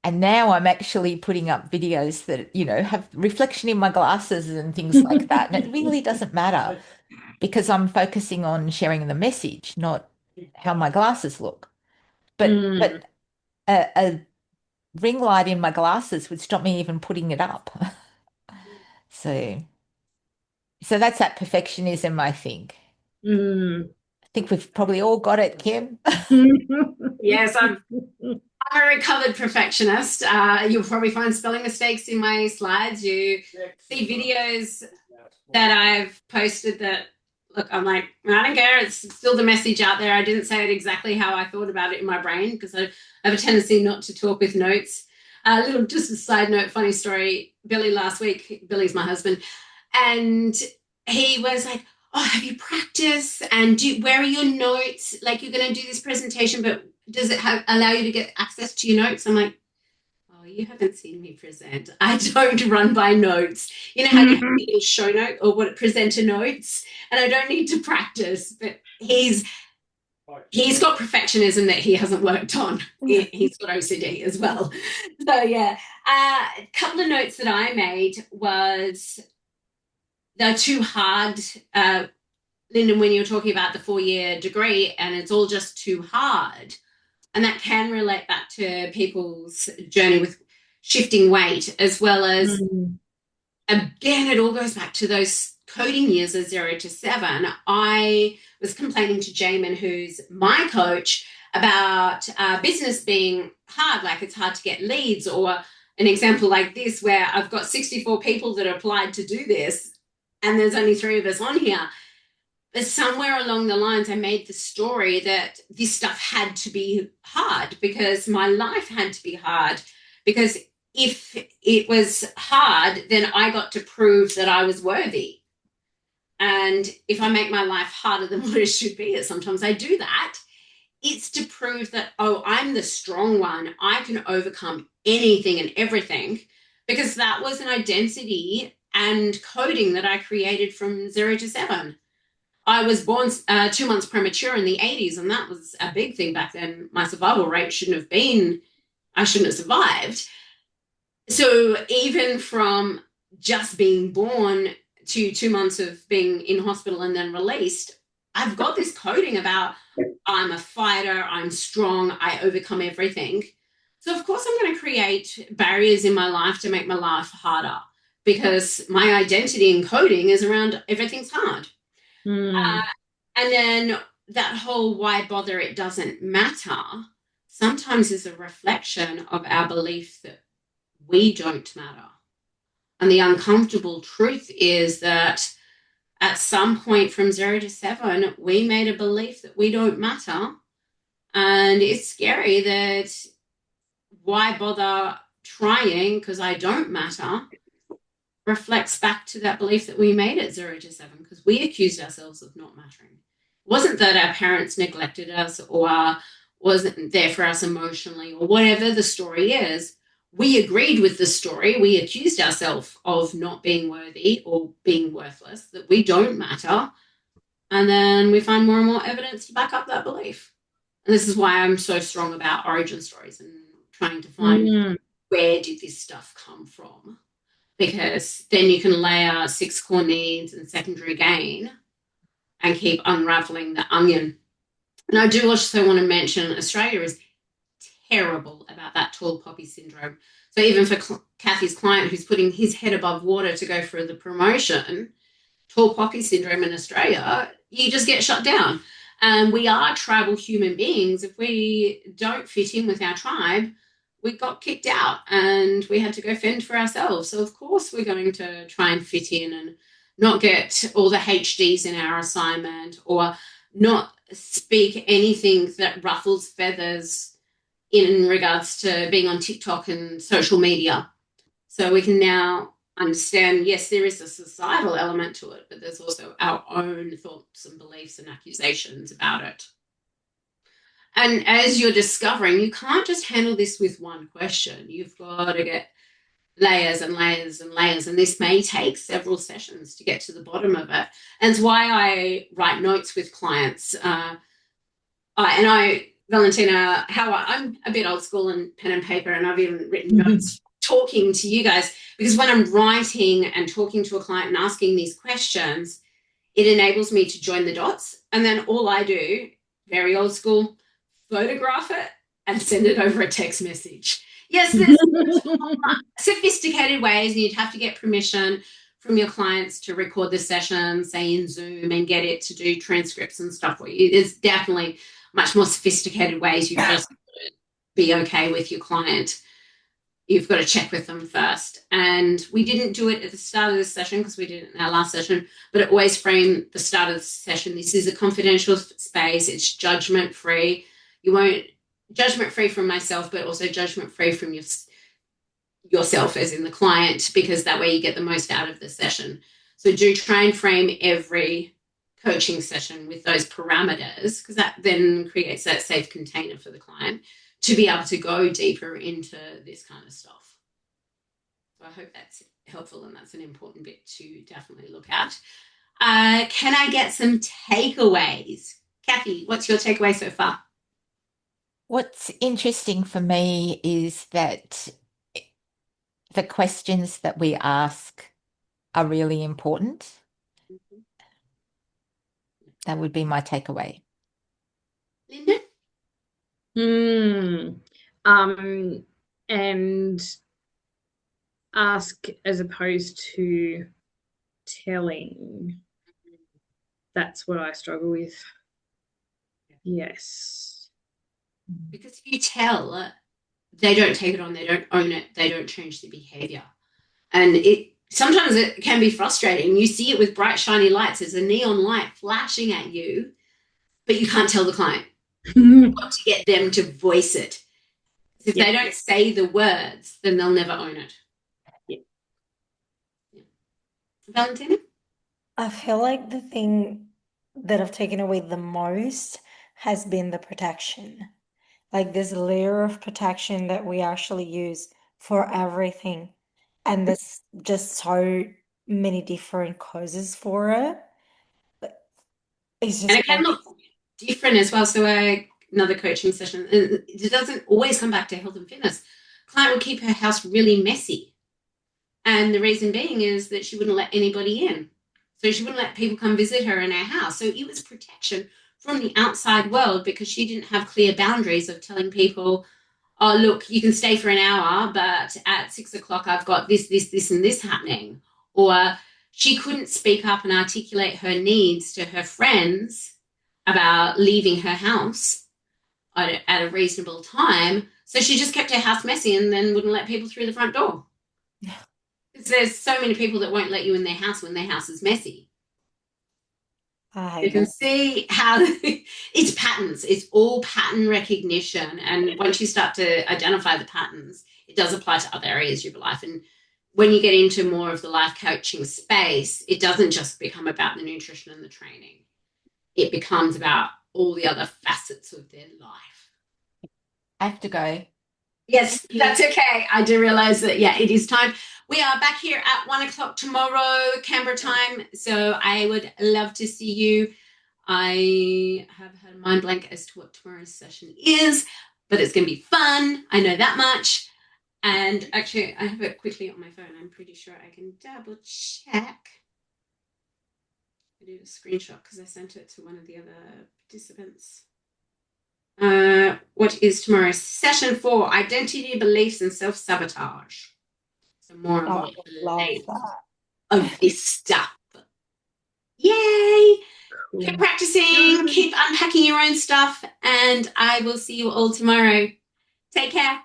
And now I'm actually putting up videos that, you know, have reflection in my glasses and things like that. And it really doesn't matter because I'm focusing on sharing the message, not how my glasses look. But Mm. but a ring light in my glasses would stop me even putting it up. So that's that perfectionism, I think. Mm. I think we've probably all got it, Kim. Yes, I'm a recovered perfectionist. You'll probably find spelling mistakes in my slides. You see videos that I've posted that, look, I'm like, I don't care. It's still the message out there. I didn't say it exactly how I thought about it in my brain because I have a tendency not to talk with notes. Just a side note, funny story. Billy last week, Billy's my husband, and he was like, oh, have you practiced? And where are your notes? Like, you're going to do this presentation, but does it allow you to get access to your notes? I'm like, oh, you haven't seen me present. I don't run by notes. You know how you have a show note or what presenter notes, and I don't need to practice. But he's got perfectionism that he hasn't worked on. He's got OCD as well. So yeah, a couple of notes that I made was they're too hard. Lyndon, when you're talking about the 4-year degree, and it's all just too hard. And that can relate back to people's journey with shifting weight, as well as, again, it all goes back to those coding years of 0 to 7. I was complaining to Jamin, who's my coach, about business being hard, like it's hard to get leads, or an example like this where I've got 64 people that applied to do this, and there's only 3 of us on here. But somewhere along the lines, I made the story that this stuff had to be hard because my life had to be hard. Because if it was hard, then I got to prove that I was worthy. And if I make my life harder than what it should be, and sometimes I do that, it's to prove that, oh, I'm the strong one. I can overcome anything and everything, because that was an identity and coding that I created from 0 to 7. I was born 2 months premature in the 80s, and that was a big thing back then. My survival rate shouldn't have been, I shouldn't have survived. So even from just being born to 2 months of being in hospital and then released, I've got this coding about I'm a fighter, I'm strong, I overcome everything. So of course I'm going to create barriers in my life to make my life harder, because my identity in coding is around everything's hard. And then that whole why bother, it doesn't matter, sometimes is a reflection of our belief that we don't matter. And the uncomfortable truth is that at some point from 0 to 7, we made a belief that we don't matter. And it's scary that why bother trying because I don't matter reflects back to that belief that we made at 0 to 7, because we accused ourselves of not mattering. It wasn't that our parents neglected us or wasn't there for us emotionally or whatever the story is. We agreed with the story. We accused ourselves of not being worthy or being worthless, that we don't matter. And then we find more and more evidence to back up that belief. And this is why I'm so strong about origin stories and trying to find where did this stuff come from? Because then you can layer 6 core needs and secondary gain and keep unraveling the onion. And I do also want to mention Australia is terrible about that tall poppy syndrome. So even for Kathy's client who's putting his head above water to go for the promotion, tall poppy syndrome in Australia, you just get shut down. And we are tribal human beings. If we don't fit in with our tribe, we got kicked out and we had to go fend for ourselves. So of course we're going to try and fit in and not get all the HDs in our assignment or not speak anything that ruffles feathers in regards to being on TikTok and social media. So we can now understand, yes, there is a societal element to it, but there's also our own thoughts and beliefs and accusations about it. And as you're discovering, you can't just handle this with one question. You've got to get layers and layers and layers, and this may take several sessions to get to the bottom of it. And it's why I write notes with clients. Valentina, I'm a bit old school and pen and paper, and I've even written notes talking to you guys, because when I'm writing and talking to a client and asking these questions, it enables me to join the dots. And then all I do, very old school, photograph it and send it over a text message. Yes, there's sophisticated ways, and you'd have to get permission from your clients to record the session, say in Zoom, and get it to do transcripts and stuff for you. There's definitely much more sophisticated ways. You just be okay with your client. You've got to check with them first. And we didn't do it at the start of the session because we did it in our last session, but it always framed the start of the session. This is a confidential space. It's judgment-free. You won't judgment-free from myself, but also judgment-free from yourself as in the client, because that way you get the most out of the session. So do try and frame every coaching session with those parameters, because that then creates that safe container for the client to be able to go deeper into this kind of stuff. So I hope that's helpful, and that's an important bit to definitely look at. Can I get some takeaways? Kathy, what's your takeaway so far? What's interesting for me is that the questions that we ask are really important. That would be my takeaway. Linda? And ask as opposed to telling. That's what I struggle with. Yes. Because if you tell, they don't take it on, they don't own it, they don't change the behavior. And sometimes it can be frustrating. You see it with bright, shiny lights. There's a neon light flashing at you, but you can't tell the client. You've got to get them to voice it. If they don't say the words, then they'll never own it. Yeah. Valentina? I feel like the thing that I've taken away the most has been the protection. Like this layer of protection that we actually use for everything. And there's just so many different causes for it. It's just And it can look different as well. So another coaching session, it doesn't always come back to health and fitness. Client would keep her house really messy. And the reason being is that she wouldn't let anybody in. So she wouldn't let people come visit her in her house. So it was protection from the outside world, because she didn't have clear boundaries of telling people, oh, look, you can stay for an hour, but at 6 o'clock, I've got this, and this happening. Or she couldn't speak up and articulate her needs to her friends about leaving her house at a reasonable time. So she just kept her house messy and then wouldn't let people through the front door. Because there's so many people that won't let you in their house when their house is messy. You can see how it's patterns. It's all pattern recognition. And once you start to identify the patterns, it does apply to other areas of your life. And when you get into more of the life coaching space, it doesn't just become about the nutrition and the training. It becomes about all the other facets of their life. I have to go. Yes, that's okay. I do realize that, it is time. We are back here at 1 o'clock tomorrow, Canberra time. So I would love to see you. I have had a mind blank as to what tomorrow's session is, but it's going to be fun. I know that much. And actually, I have it quickly on my phone. I'm pretty sure I can double check. I did a screenshot because I sent it to one of the other participants. What is tomorrow's session for? Identity, beliefs, and self-sabotage. So more and more of this stuff. Yay! Cool. Keep practicing, keep unpacking your own stuff, and I will see you all tomorrow. Take care.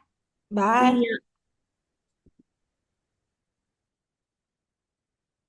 Bye.